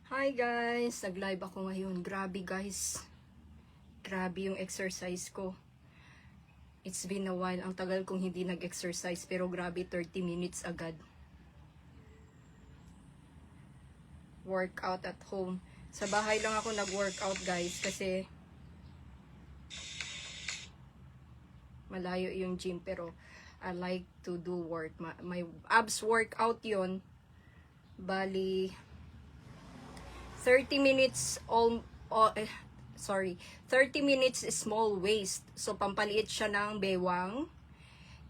Hi guys! Nag-live ako ngayon. Grabe guys. Grabe yung exercise ko. It's been a while. Ang tagal kong hindi nag-exercise pero grabe 30 minutes agad. Workout at home. Sa bahay lang ako nag-workout guys kasi malayo yung gym pero I like to do work. My abs workout yon. Bali 30 minutes 30 minutes small waist. So, pampaliit siya ng bewang.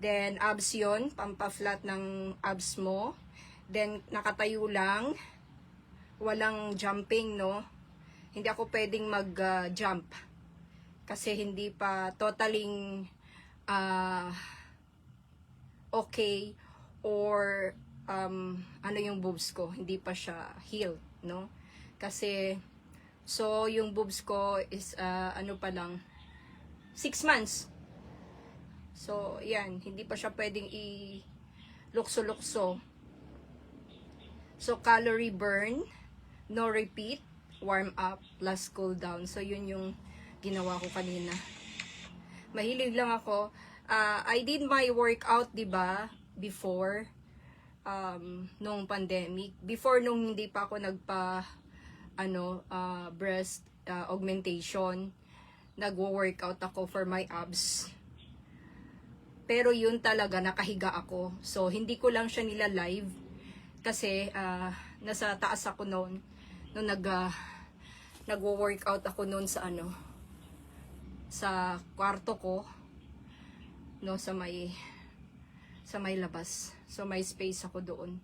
Then, abs yun. Pampaflat ng abs mo. Then, nakatayo lang. Walang jumping, no? Hindi ako pwedeng mag-jump. Kasi hindi pa totaling okay. Or, ano yung boobs ko. Hindi pa siya healed, no? Kasi, so, yung boobs ko is, ano pa lang, 6 months. So, yan. Hindi pa siya pwedeng i-lukso-lukso. So, calorie burn, no repeat, warm up, plus cool down. So, yun yung ginawa ko kanina. Mahilig lang ako. I did my workout, diba, before, nung pandemic. Before, nung hindi pa ako breast augmentation, nagwo-workout ako for my abs. Pero yun talaga, nakahiga ako. So, hindi ko lang siya nila live. Kasi, nasa taas ako noon. Nung nagwo-workout ako noon sa sa kwarto ko. No, sa may labas. So, may space ako doon.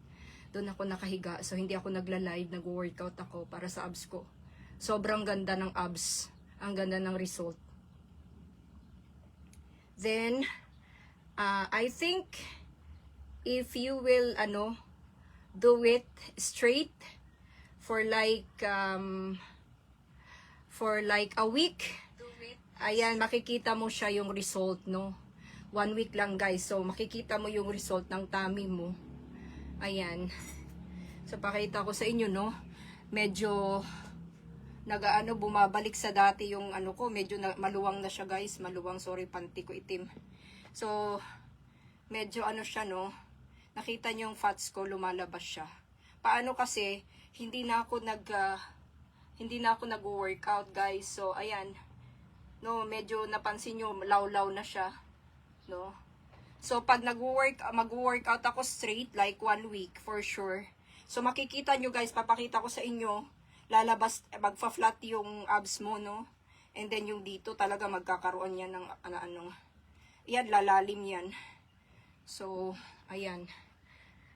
Doon ako nakahiga. So, hindi ako nagla-live, nag-workout ako para sa abs ko. Sobrang ganda ng abs. Ang ganda ng result. Then, I think, if you will, do it straight for like a week, ayan, makikita mo siya yung result, no? 1 week lang, guys. So, makikita mo yung result ng tummy mo. Ayan. So, pakita ko sa inyo, no? Medyo, bumabalik sa dati yung ko. Medyo maluwang na siya, guys. Maluwang, sorry, panty ko itim. So, medyo siya, no? Nakita niyo yung fats ko, lumalabas siya. Paano kasi, hindi na ako nag-workout, guys. So, ayan. No, medyo napansin niyo, law-law na siya. No? So, pag mag-workout ako straight, like 1 week, for sure. So, makikita nyo guys, papakita ko sa inyo, lalabas, magfa-flat yung abs mo, no? And then, yung dito, talaga magkakaroon yan ng, yan, lalalim yan. So, ayan.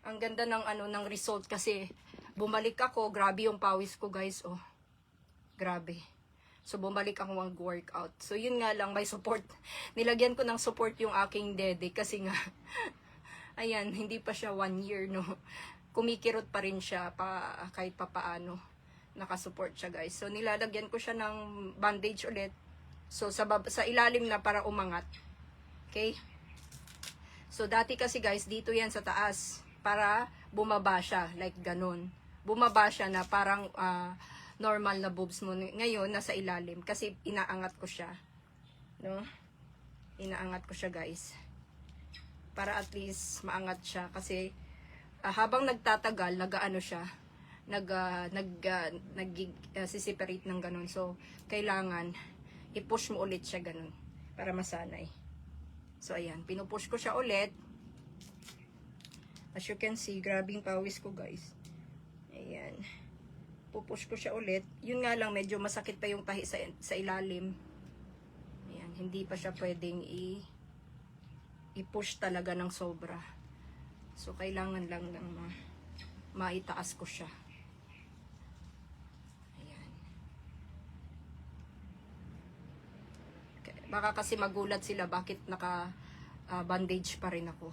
Ang ganda ng, ng result kasi, bumalik ako, grabe yung pawis ko, guys, oh. Grabe. So, bumalik ako mag-workout. So, yun nga lang, may support. Nilagyan ko ng support yung aking dede kasi nga, ayan, hindi pa siya 1 year, no? Kumikirot pa rin siya kahit pa paano. Nakasupport siya, guys. So, nilalagyan ko siya ng bandage ulit. So, sa ilalim na para umangat. Okay? So, dati kasi, guys, dito yan sa taas. Para bumaba siya, like ganun. Bumaba siya na parang, normal na boobs mo. Ngayon, nasa ilalim. Kasi inaangat ko siya. No? Inaangat ko siya, guys. Para at least maangat siya. Kasi, habang nagtatagal, siya. Nag-separate ng ganun. So, kailangan, i-push mo ulit siya ganun. Para masanay. So, ayan. Pinupush ko siya ulit. As you can see, grabing pawis ko, guys. Ayan. Pupush ko siya ulit. Yun nga lang, medyo masakit pa yung tahi sa ilalim. Ayan, hindi pa siya pwedeng i-push talaga ng sobra. So, kailangan lang ng maitaas ko siya. Ayan. Baka kasi magulat sila bakit naka-bandage pa rin ako.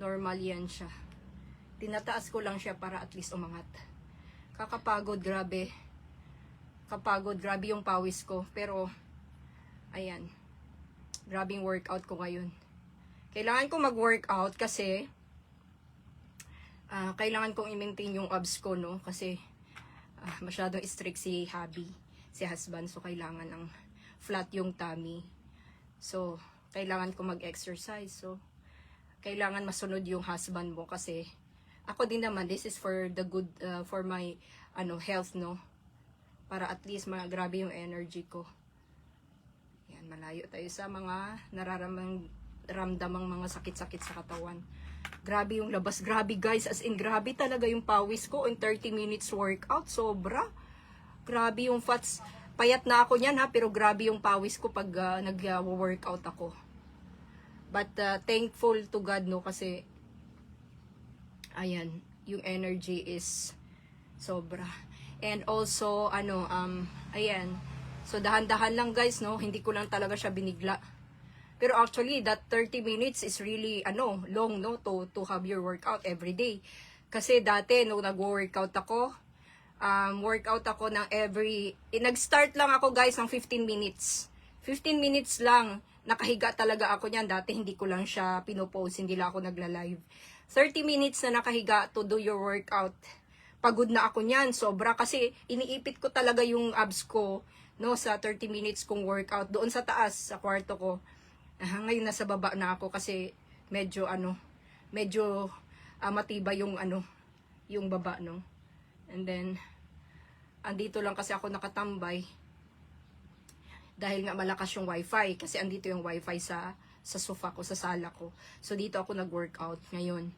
Normal yan siya. Tinataas ko lang siya para at least umangat. Kakapagod, grabe. Kapagod, grabe yung pawis ko. Pero, ayan. Grabing workout ko ngayon. Kailangan ko mag-workout kasi kailangan kong i-maintain yung abs ko, no? Kasi masyadong strict si hubby, si husband. So, kailangan ng flat yung tummy. So, kailangan ko mag-exercise. So, kailangan masunod yung husband mo kasi ako din naman, this is for the good, for my health, no? Para at least grabe yung energy ko. Yan, malayo tayo sa mga nararamdamang mga sakit-sakit sa katawan. Grabe yung labas. Grabe guys. As in, grabe talaga yung pawis ko in 30 minutes workout. Sobra. Grabe yung fats. Payat na ako niyan ha. Pero grabe yung pawis ko pag nag-workout ako. But thankful to God no. Kasi ayan. Yung energy is sobra. And also, ayan. So, dahan-dahan lang guys no. Hindi ko lang talaga siya binigla. Pero actually, that 30 minutes is really, long, no, to have your workout every day. Kasi dati, nung nag-workout ako, nag-start lang ako guys ng 15 minutes. 15 minutes lang, nakahiga talaga ako niyan. Dati hindi ko lang siya pinopost, hindi lang ako nagla-live. 30 minutes na nakahiga to do your workout. Pagod na ako niyan, sobra. Kasi iniipit ko talaga yung abs ko, no, sa 30 minutes kong workout. Doon sa taas, sa kwarto ko. Ngayon nasa baba na ako kasi medyo matibay yung yung baba no. And then andito lang kasi ako nakatambay dahil nga malakas yung wifi kasi andito yung wifi sa sofa ko, sa sala ko. So dito ako nag-workout ngayon.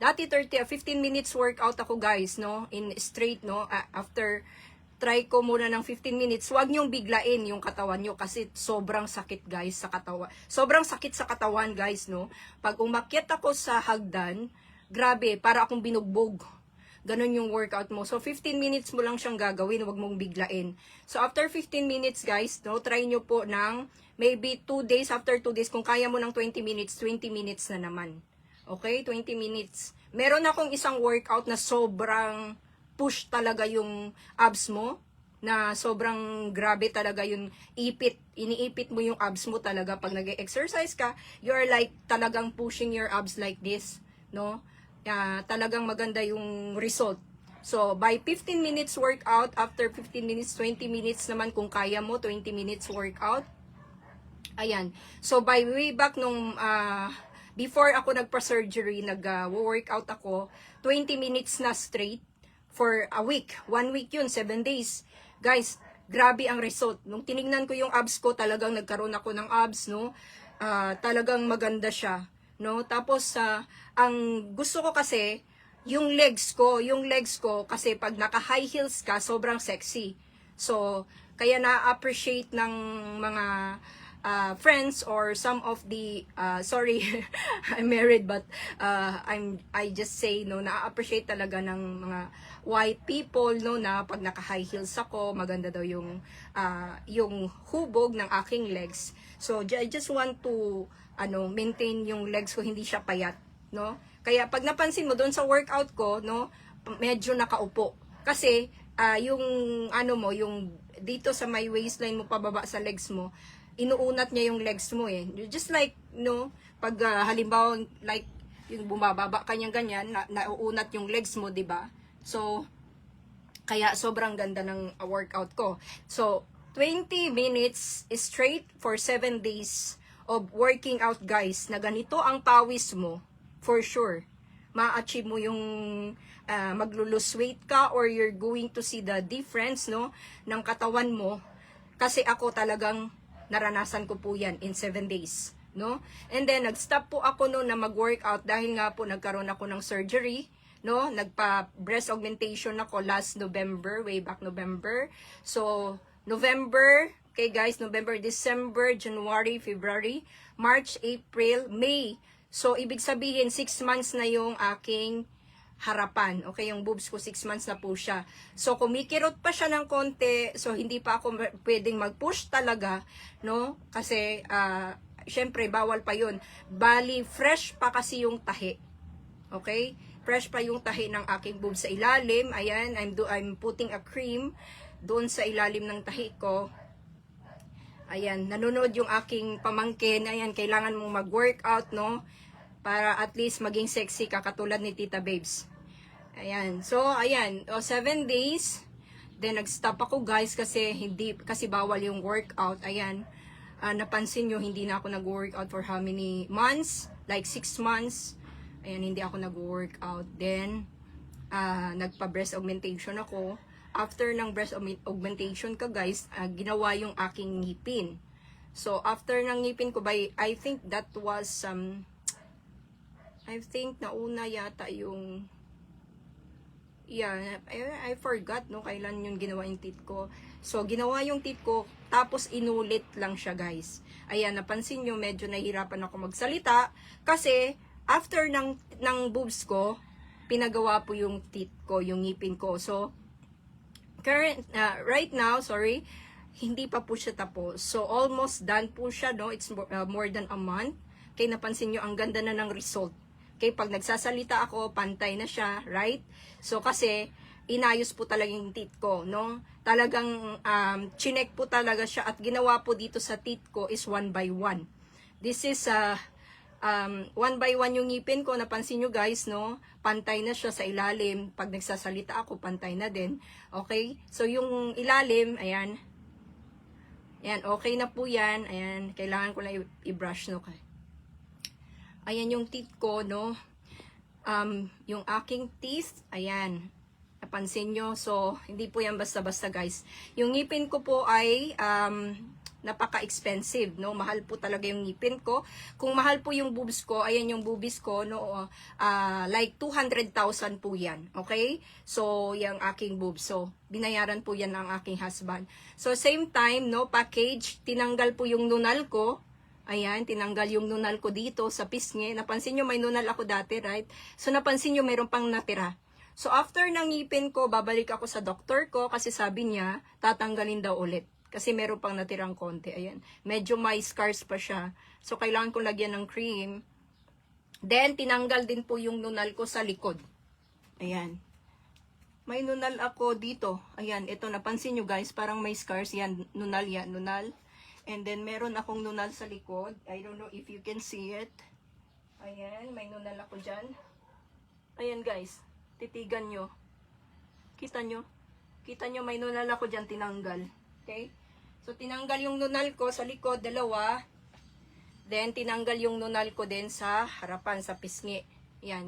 Dati 15 minutes workout ako guys no, in straight no, after try ko muna ng 15 minutes, huwag niyong biglain yung katawan niyo kasi sobrang sakit guys sa katawan. Sobrang sakit sa katawan guys, no? Pag umakyat ako sa hagdan, grabe, para akong binugbog. Ganun yung workout mo. So, 15 minutes mo lang siyang gagawin, huwag mong biglain. So, after 15 minutes guys, no, try nyo po ng maybe 2 days, after 2 days, kung kaya mo ng 20 minutes na naman. Okay? 20 minutes. Meron akong isang workout na sobrang push talaga yung abs mo, na sobrang grabe talaga yung iniipit mo yung abs mo talaga pag nag-exercise ka, you're like talagang pushing your abs like this, no? Talagang maganda yung result. So, by 15 minutes workout, after 15 minutes, 20 minutes naman kung kaya mo, 20 minutes workout. Ayan. So, by way back nung before ako nagpa-surgery, nag-workout ako, 20 minutes na straight, for a week. 1 week yun, 7 days. Guys, grabe ang result. Nung tinignan ko yung abs ko, talagang nagkaroon ako ng abs, no? Talagang maganda siya, no? Tapos, ang gusto ko kasi, yung legs ko, kasi pag naka-high heels ka, sobrang sexy. So, kaya na-appreciate ng mga friends or some of the sorry I'm married but I just say no, na-appreciate talaga ng mga white people no, na pag naka high heels ako maganda daw yung hubog ng aking legs. So I just want to maintain yung legs ko, hindi siya payat, no? Kaya pag napansin mo doon sa workout ko, no, medyo nakaupo kasi yung yung dito sa may waistline mo pababa sa legs mo, inuunat niya yung legs mo eh. Just like, no, pag halimbawa, like, yung bumababa kanyang ganyan, nauunat yung legs mo, di ba? So, kaya sobrang ganda ng workout ko. So, 20 minutes straight for 7 days of working out, guys, na ganito ang pawis mo, for sure, ma-achieve mo yung maglo-lose weight ka or you're going to see the difference, no, ng katawan mo. Kasi ako talagang naranasan ko po yan in 7 days, no? And then, nag-stop po ako noon na mag-workout dahil nga po nagkaroon ako ng surgery, no? Nagpa-breast augmentation ako last November, way back November. So, November, okay guys, November, December, January, February, March, April, May. So, ibig sabihin, 6 months na yung aking harapan. Okay, yung boobs ko 6 months na po siya. So, kumikirot pa siya ng konti. So, hindi pa ako pwedeng mag-push talaga, no? Kasi, syempre, bawal pa yun. Bali, fresh pa kasi yung tahi. Okay? Fresh pa yung tahi ng aking boobs sa ilalim. Ayan, I'm putting a cream doon sa ilalim ng tahi ko. Ayan, nanonood yung aking pamangkin. Ayan, kailangan mong mag-workout, no? Para at least maging sexy ka katulad ni Tita Babes. Ayan. So, ayan. O, 7 days. Then nag-stop ako guys kasi bawal yung workout. Ayan. Napansin nyo, hindi na ako nag-workout for how many months? Like 6 months. Ayan, hindi ako nag-workout. Then, nagpa-breast augmentation ako. After ng breast augmentation ka guys, ginawa yung aking ngipin. So, after ng ngipin ko, I think that was, I think nauna yata yung, yeah, I forgot, no, kailan yung ginawa yung teeth ko. So, ginawa yung teeth ko, tapos inulit lang siya, guys. Ayan, napansin nyo, medyo nahihirapan ako magsalita, kasi, after ng boobs ko, pinagawa po yung teeth ko, yung ngipin ko. So, right now, sorry, hindi pa po siya tapos. So, almost done po siya, no? It's more than a month. Kaya napansin nyo, ang ganda na ng result. Okay, pag nagsasalita ako, pantay na siya, right? So, kasi, inayos po talaga yung teeth ko, no? Talagang, chinek po talaga siya at ginawa po dito sa teeth ko is 1 by 1. This is, 1 by 1 yung ngipin ko, napansin nyo guys, no? Pantay na siya sa ilalim. Pag nagsasalita ako, pantay na din. Okay? So, yung ilalim, ayan. Ayan, okay na po yan. Ayan, kailangan ko lang i-brush, no? Ayan yung teeth ko, no? Yung aking teeth, ayan. Napansin nyo? So, hindi po yan basta-basta, guys. Yung ngipin ko po ay, napaka-expensive, no? Mahal po talaga yung ngipin ko. Kung mahal po yung boobs ko, ayan yung boobies ko, no? Like 200,000 po yan, okay? So, yung aking boobs. So, binayaran po yan ng aking husband. So, same time, no? Package, tinanggal po yung nunal ko. Ayan, tinanggal yung nunal ko dito sa pisngi. Napansin nyo, may nunal ako dati, right? So, napansin nyo, mayroon pang natira. So, after ng ngipin ko, babalik ako sa doktor ko kasi sabi niya, tatanggalin daw ulit. Kasi meron pang natirang konti. Ayan. Medyo may scars pa siya. So, kailangan ko lagyan ng cream. Then, tinanggal din po yung nunal ko sa likod. Ayan. May nunal ako dito. Ayan. Ito, napansin nyo guys, parang may scars. Yan, nunal yan. Nunal. And then, meron akong nunal sa likod. I don't know if you can see it. Ayan. May nunal ako dyan. Ayan guys. Titigan nyo. Kita nyo? Kita nyo, may nunal ako dyan, tinanggal. Okay? So, tinanggal yung nunal ko sa likod, dalawa. Then, tinanggal yung nunal ko din sa harapan, sa pisngi. Yan,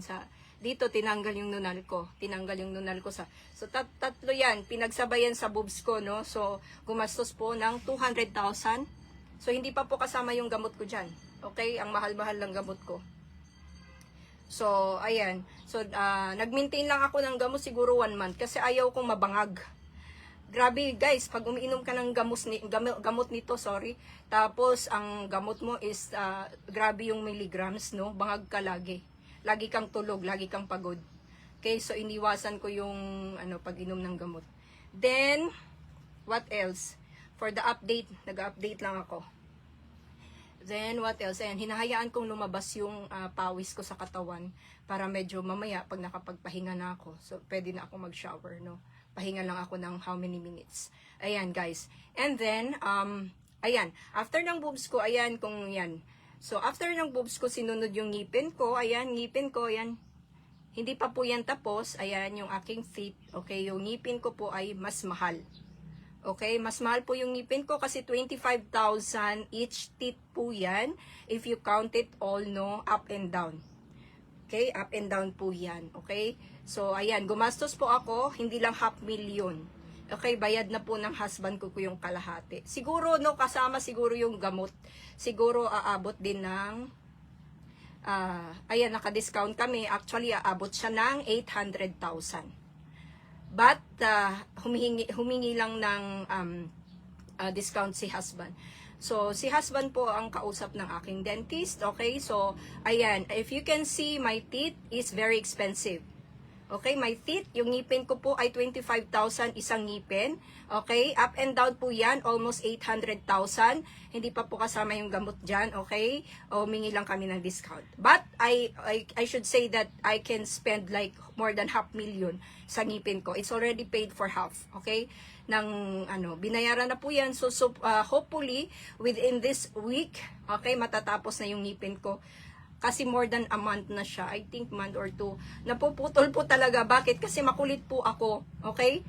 dito, tinanggal yung nunal ko. Tinanggal yung nunal ko sa... So, tatlo yan. Pinagsabayan sa boobs ko, no? So, gumastos po ng 200,000. So, hindi pa po kasama yung gamot ko dyan. Okay? Ang mahal-mahal ng gamot ko. So, ayan. So, nag-maintain lang ako ng gamot siguro 1 month kasi ayaw kong mabangag. Grabe guys, pag umiinom ka ng gamot nito, sorry. Tapos, ang gamot mo is, grabe yung milligrams, no? Bangag ka lagi. Lagi kang tulog, lagi kang pagod. Okay, so iniwasan ko yung, pag-inom ng gamot. Then, what else? For the update, nag-update lang ako. Then, what else? Ayan, hinahayaan kong lumabas yung pawis ko sa katawan para medyo mamaya, pag nakapagpahinga na ako, so pwede na ako mag-shower, no? Pahinga lang ako ng how many minutes. Ayan, guys. And then, ayan, after ng boobs ko, ayan, kung yan. So, after ng boobs ko, sinunod yung ngipin ko. Ayan, ngipin ko, ayan. Hindi pa po yan tapos. Ayan, yung aking teeth. Okay, yung ngipin ko po ay mas mahal. Okay, mas mahal po yung ngipin ko kasi 25,000 each teeth po yan. If you count it all, no, up and down. Okay, up and down po yan. Okay, so ayan, gumastos po ako, hindi lang 500,000. Okay, bayad na po ng husband ko yung kalahati. Siguro, no, kasama siguro yung gamot. Siguro aabot din ng, ayan, naka-discount kami. Actually, aabot siya ng 800,000. But, humingi lang ng discount si husband. So, si husband po ang kausap ng aking dentist. Okay, so, ayan, if you can see, my teeth is very expensive. Okay, my teeth, yung ngipin ko po ay 25,000 isang ngipin. Okay, up and down po yan, almost 800,000. Hindi pa po kasama yung gamot dyan, okay? O, humingi lang kami ng discount. But, I should say that I can spend like more than 500,000 sa ngipin ko. It's already paid for half, okay? Binayaran na po yan. So hopefully, within this week, okay, matatapos na yung ngipin ko. Kasi more than a month na siya. I think month or 2. Napuputol po talaga. Bakit? Kasi makulit po ako. Okay?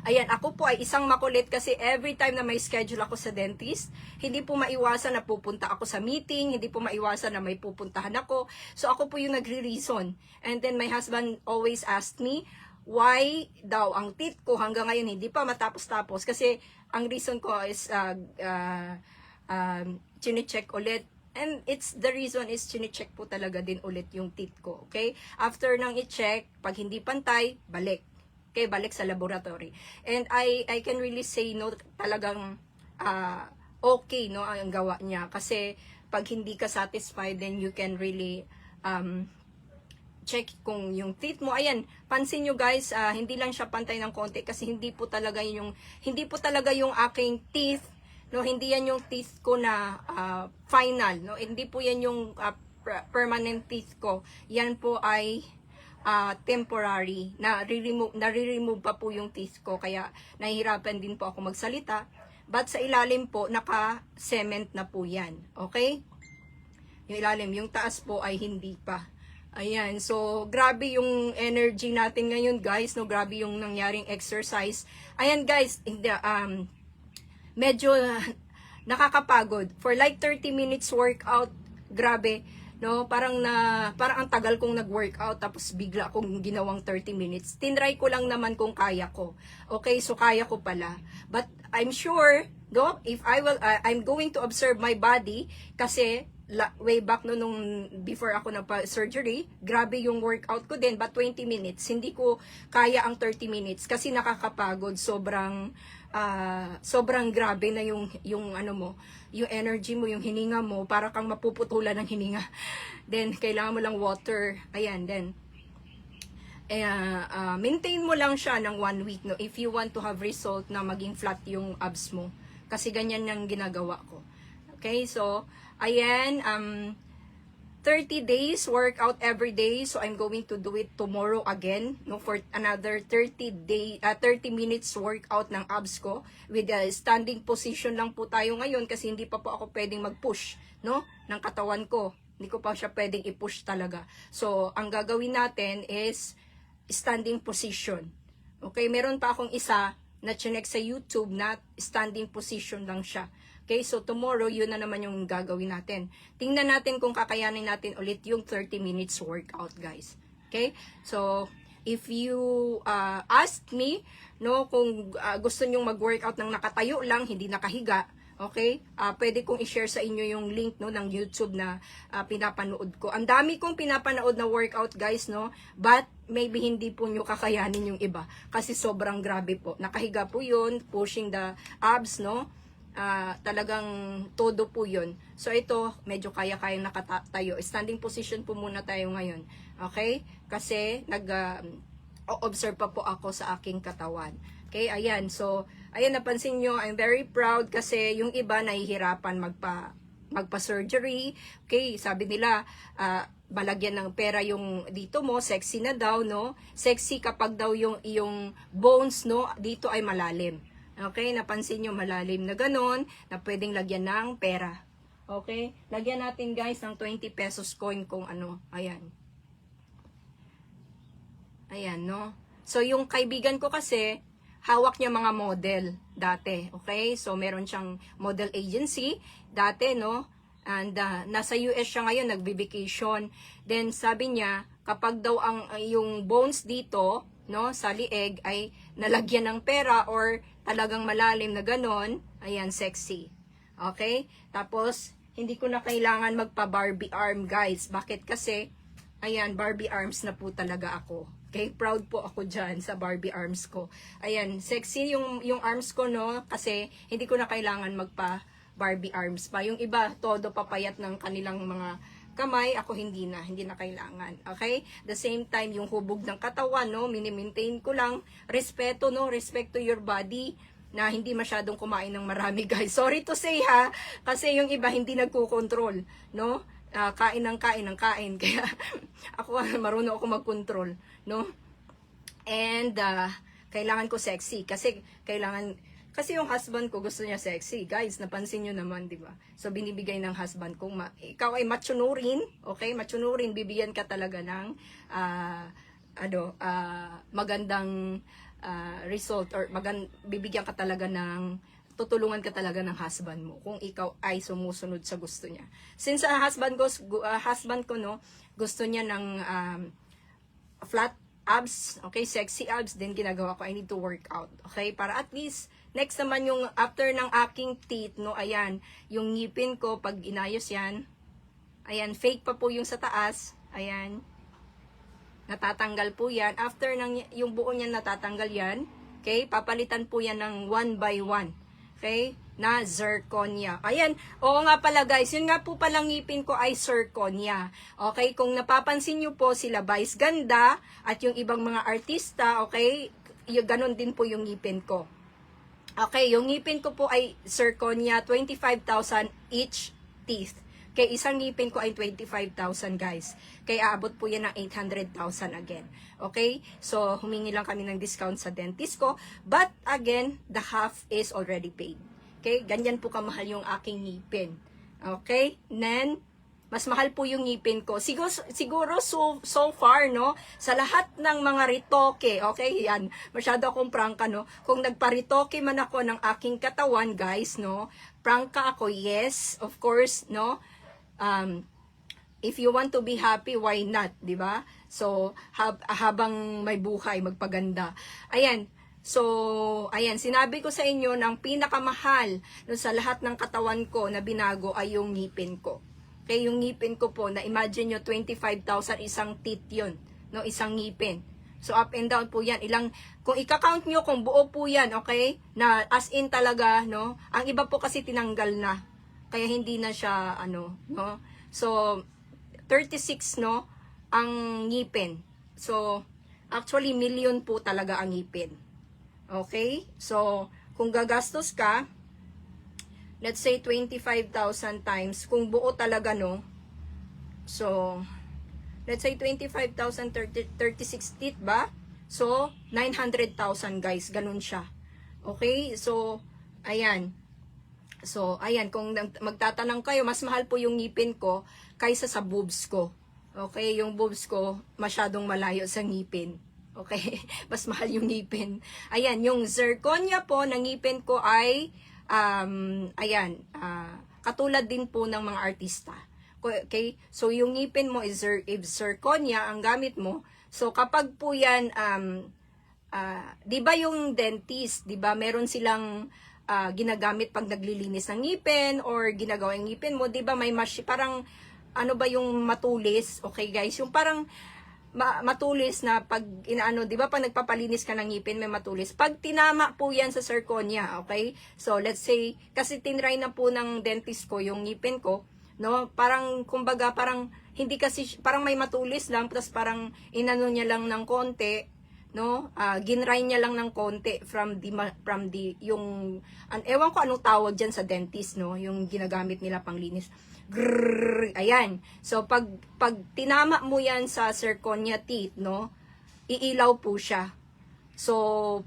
Ayan, ako po ay isang makulit kasi every time na may schedule ako sa dentist, hindi po maiwasan na pupunta ako sa meeting, hindi po maiwasan na may pupuntahan ako. So ako po yung nagre-reason. And then my husband always asked me, why daw ang teeth ko hanggang ngayon hindi pa matapos-tapos? Kasi ang reason ko is chine-check ulit. And the reason is chine-check po talaga din ulit yung teeth ko. Okay? After nang i-check, pag hindi pantay, balik. Okay, balik sa laboratory. And I can really say no, talagang okay no ang gawa niya kasi pag hindi ka satisfied, then you can really check kung yung teeth mo. Ayan, pansin nyo guys, hindi lang siya pantay ng konti kasi hindi po talaga yung aking teeth, no, hindi yan yung teeth ko na final, no, hindi po yan yung permanent teeth ko. Yan po ay temporary, nare-remove pa po yung teeth ko, kaya nahihirapan din po ako magsalita. But sa ilalim po, naka-cement na po yan. Okay? Yung ilalim, yung taas po ay hindi pa. Ayan, so grabe yung energy natin ngayon guys, no? Grabe yung nangyaring exercise. Ayan guys, medyo nakakapagod. For like 30 minutes workout, grabe. No, parang ang tagal kong nag-workout tapos bigla kong ginawang 30 minutes. Tinry ko lang naman kung kaya ko. Okay, so kaya ko pala. But I'm sure, no, if I'm going to observe my body kasi way back nung before ako nagpa-surgery, grabe yung workout ko din, but 20 minutes. Hindi ko kaya ang 30 minutes kasi nakakapagod, sobrang grabe na yung ano mo, yung energy mo, yung hininga mo, para kang mapuputulan ng hininga. Then kailangan mo lang water. Ayan, then maintain mo lang siya ng 1 week, no, if you want to have result na maging flat yung abs mo. Kasi ganyan yung ginagawa ko. Okay, so ayan, 30 days workout every day. So I'm going to do it tomorrow again, no, for another 30 minutes workout ng abs ko with a standing position lang po tayo ngayon kasi hindi pa po ako pwedeng mag-push, no, ng katawan ko. Hindi ko pa siya pwedeng i-push talaga. So ang gagawin natin is standing position. Okay, meron pa akong isa na chinek sa YouTube na standing position lang siya. Okay, so tomorrow, yun na naman yung gagawin natin. Tingnan natin kung kakayanin natin ulit yung 30 minutes workout, guys. Okay, so if you ask me, no, kung gusto nyong mag-workout ng nakatayo lang, hindi nakahiga, okay, pwede kong i-share sa inyo yung link, no, ng YouTube na pinapanood ko. Ang dami kong pinapanood na workout, guys, no, but maybe hindi po nyo kakayanin yung iba kasi sobrang grabe po. Nakahiga po yun, pushing the abs, no, talagang todo po yun. So ito, medyo kaya-kayang nakatayo. Standing position po muna tayo ngayon. Okay? Kasi nag-observe pa po ako sa aking katawan. Okay? Ayan. So, ayan, napansin nyo, I'm very proud kasi yung iba nahihirapan magpa-surgery. Okay? Sabi nila, malagyan ng pera yung dito mo, sexy na daw, no? Sexy kapag daw yung iyong bones, no, dito ay malalim. Okay, napansin nyo malalim na ganon, na pwedeng lagyan ng pera. Okay, lagyan natin guys ng 20 pesos coin kung ano, ayan. Ayan, no? So, yung kaibigan ko kasi, hawak niya mga model dati, okay? So, meron siyang model agency dati, no? And nasa US siya ngayon, nagbe-vacation. Then, sabi niya, kapag daw yung bones dito, no, sa lieg ay nalagyan ng pera or talagang malalim na ganon, ayan, sexy. Okay? Tapos, hindi ko na kailangan magpa-Barbie arm, guys. Bakit? Kasi, ayan, Barbie arms na po talaga ako. Okay? Proud po ako dyan sa Barbie arms ko. Ayan, sexy yung arms ko, no? Kasi, hindi ko na kailangan magpa-Barbie arms pa. Yung iba, todo papayat ng kanilang mga kamay, ako hindi na kailangan. Okay? The same time, yung hubog ng katawan, no, mini-maintain ko lang. Respeto, no, respect to your body, na hindi masyadong kumain ng marami, guys. Sorry to say, ha, kasi yung iba hindi nagko-control, no, kain ng kain. Kaya, ako, marunong ako mag-control, no, and, kailangan ko sexy, kasi yung husband ko gusto niya sexy. Guys, napansin nyo naman, di ba? So, binibigay ng husband ko, ikaw ay matsunurin, okay? Matsunurin, bibigyan ka talaga ng, magandang result or bibigyan ka talaga ng tutulungan ka talaga ng husband mo kung ikaw ay sumusunod sa gusto niya. Since husband ko no, gusto niya ng flat abs, okay, sexy abs, then ginagawa ko, I need to work out, okay, para at least next naman yung after ng aking teeth, no, ayan, yung ngipin ko, pag inayos yan, ayan, fake pa po yung sa taas, ayan, natatanggal po yan, after ng yung buo niyan natatanggal yan, okay, papalitan po yan ng 1 by 1, okay, na zirconia. Ayan, oo nga pala guys, yun nga po palang ngipin ko ay zirconia. Okay, kung napapansin nyo po sila Vice Ganda at yung ibang mga artista, okay, yung ganun din po yung ngipin ko. Okay, yung ngipin ko po ay zirconia, 25,000 each teeth. Kaya isang ngipin ko ay 25,000 guys. Kaya aabot po yan ng 800,000 again. Okay? So, humingi lang kami ng discount sa dentist ko. But again, the half is already paid. Okay? Ganyan po kamahal yung aking ngipin. Okay? Then, mas mahal po yung ngipin ko. Siguro so far, no? Sa lahat ng mga ritoke, okay? Yan. Masyado akong prangka, no? Kung nagparitoke man ako ng aking katawan, guys, no? Prangka ako, yes. Of course, no? If you want to be happy, why not, di ba? So, habang may buhay, magpaganda. Ayan. So, ayan, sinabi ko sa inyo ng pinakamahal no, sa lahat ng katawan ko na binago ay yung ngipin ko. Okay, yung ngipin ko po, na imagine nyo, 25,000 isang teeth yun, no, isang ngipin. So, up and down po yan. Kung i-count nyo, kung buo po yan, okay, na as in talaga, no, ang iba po kasi tinanggal na. Kaya hindi na siya, no. So, 36, no, ang ngipin. So, actually, million po talaga ang ngipin. Okay? So, kung gagastos ka, let's say 25,000 times, kung buo talaga, no? So, let's say 25,000, 36 teeth ba? So, 900,000 guys, ganun siya. Okay? So, ayan. So, ayan, kung magtatanong kayo, mas mahal po yung ngipin ko kaysa sa boobs ko. Okay? Yung boobs ko, masyadong malayo sa ngipin. Okay? Mas mahal yung ngipin. Ayan, yung zirconia po na ngipin ko ay, ayan, katulad din po ng mga artista. Okay? So, yung ngipin mo is zirconia ang gamit mo. So, kapag po yan, di ba yung dentist, di ba, meron silang ginagamit pag naglilinis ng ngipin or ginagawa yung ngipin mo, di ba, may parang, ano ba yung matulis? Okay, guys, yung parang, matulis na pag inaano, 'di ba, pag nagpapalinis ka ng ngipin may matulis. Pag tinama po 'yan sa zirconia, okay? So let's say kasi tinry na po ng dentist ko yung ngipin ko, no? Parang kumbaga parang hindi kasi parang may matulis lang, tapos parang inano niya lang ng konti, no? Ginray niya lang ng konti from the yung ewan ko anong tawag diyan sa dentist, no? Yung ginagamit nila panglinis. Grrr, ayan. So, pag tinama mo yan sa zirconia teeth, no, iilaw po siya. So,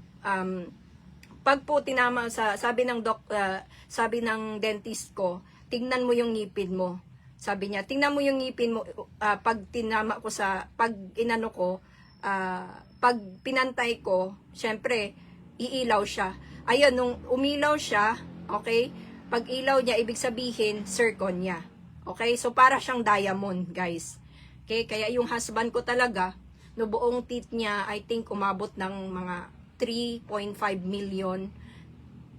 pag po tinama sabi ng dentist ko, tingnan mo yung ngipin mo. Sabi niya, tingnan mo yung ngipin mo, pag tinama ko pag inano ko, pag pinantay ko, syempre, iilaw siya. Ayun, nung umilaw siya, okay, pag ilaw niya, ibig sabihin, zirconia. Okay? So, para siyang diamond, guys. Okay? Kaya yung husband ko talaga, no, buong teeth niya, I think, umabot ng mga 3.5 million.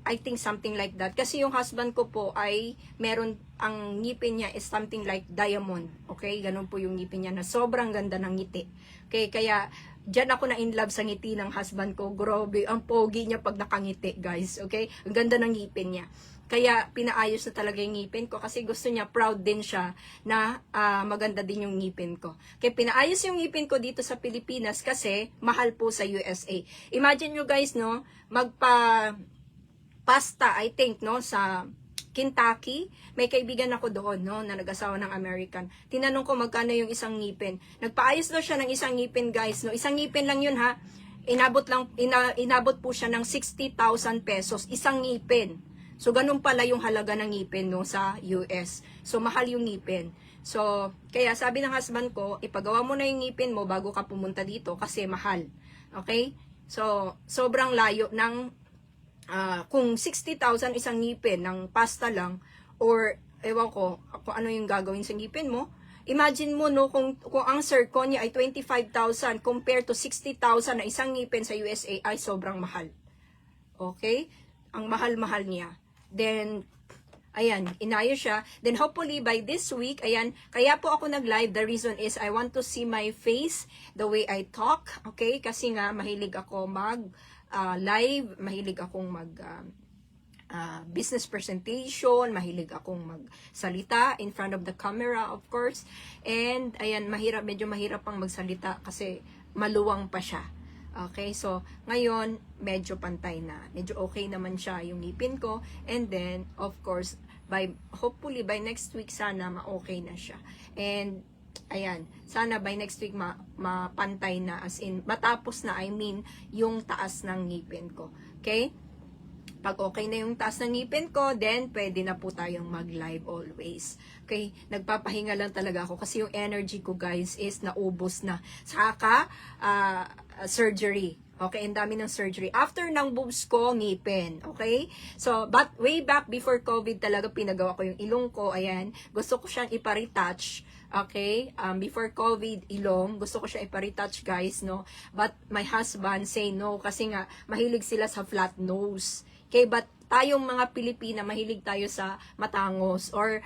I think something like that. Kasi yung husband ko po ay meron, ang ngipin niya is something like diamond. Okay? Ganun po yung ngipin niya na sobrang ganda ng ngiti. Okay? Kaya, diyan ako na in love sa ngiti ng husband ko. Grabe, ang pogi niya pag nakangiti, guys. Okay? Ang ganda ng ngipin niya. Kaya pinaayos na talaga yung ngipin ko kasi gusto niya, proud din siya na maganda din yung ngipin ko. Kaya pinaayos yung ngipin ko dito sa Pilipinas kasi mahal po sa USA. Imagine nyo guys, no, pasta, I think, no, sa Kentucky, may kaibigan ako doon, no, na nag-asawa ng American. Tinanong ko magkano yung isang ngipin. Nagpaayos daw siya ng isang ngipin, guys, no. Isang ngipin lang yun, ha. Inabot po siya ng 60,000 pesos, isang ngipin. So, ganun pala yung halaga ng ngipin, no, sa US. So, mahal yung ngipin. So, kaya sabi ng husband ko, ipagawa mo na yung ngipin mo bago ka pumunta dito kasi mahal. Okay? So, sobrang layo ng kung 60,000 isang ngipin ng pasta lang, or ewan ko kung ano yung gagawin sa ngipin mo, imagine mo, no, kung ang zirconia ay 25,000 compared to 60,000 na isang ngipin sa USA, ay sobrang mahal. Okay? Ang mahal-mahal niya. Then, ayan, inayos siya. Then, hopefully, by this week, ayan, kaya po ako nag-live. The reason is, I want to see my face, the way I talk, okay? Kasi nga, mahilig ako mag-live, mahilig akong business presentation, mahilig akong magsalita in front of the camera, of course. And, ayan, medyo mahirap pang magsalita kasi maluwang pa siya. Okay, so, ngayon, medyo pantay na. Medyo okay naman siya yung ngipin ko. And then, of course, hopefully, by next week, sana ma-okay na siya. And, ayan, sana by next week mapantay na, as in, matapos na, I mean, yung taas ng ngipin ko. Okay? Pag okay na yung taas ng ngipin ko, then pwede na po tayong mag-live always. Okay? Nagpapahinga lang talaga ako kasi yung energy ko, guys, is naubos na. Saka, surgery. Okay, ang dami ng surgery. After ng boobs ko, ngipin. Okay? So, but way back before COVID talaga, pinagawa ko yung ilong ko. Ayan. Gusto ko siyang ipa-retouch. Okay? Before COVID, ilong. Gusto ko siya ipa-retouch, guys, no? But my husband say no kasi nga, mahilig sila sa flat nose. Okay? But tayong mga Pilipina, mahilig tayo sa matangos or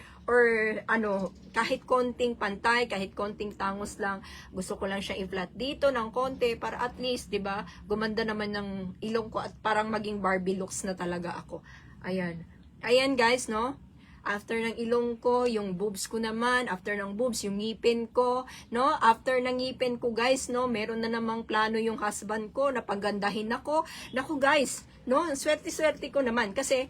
ano, kahit konting pantay, kahit konting tangos lang, gusto ko lang siya i-flat dito ng konti para at least, 'di ba, gumanda naman ng ilong ko at parang maging Barbie looks na talaga ako. Ayan. Ayan, guys, no? After ng ilong ko, yung boobs ko naman, after ng boobs, yung ngipin ko, no? After ng ngipin ko, guys, no, meron na namang plano yung husband ko na pagandahin ako. Naku, guys, no, swerte-swerte ko naman kasi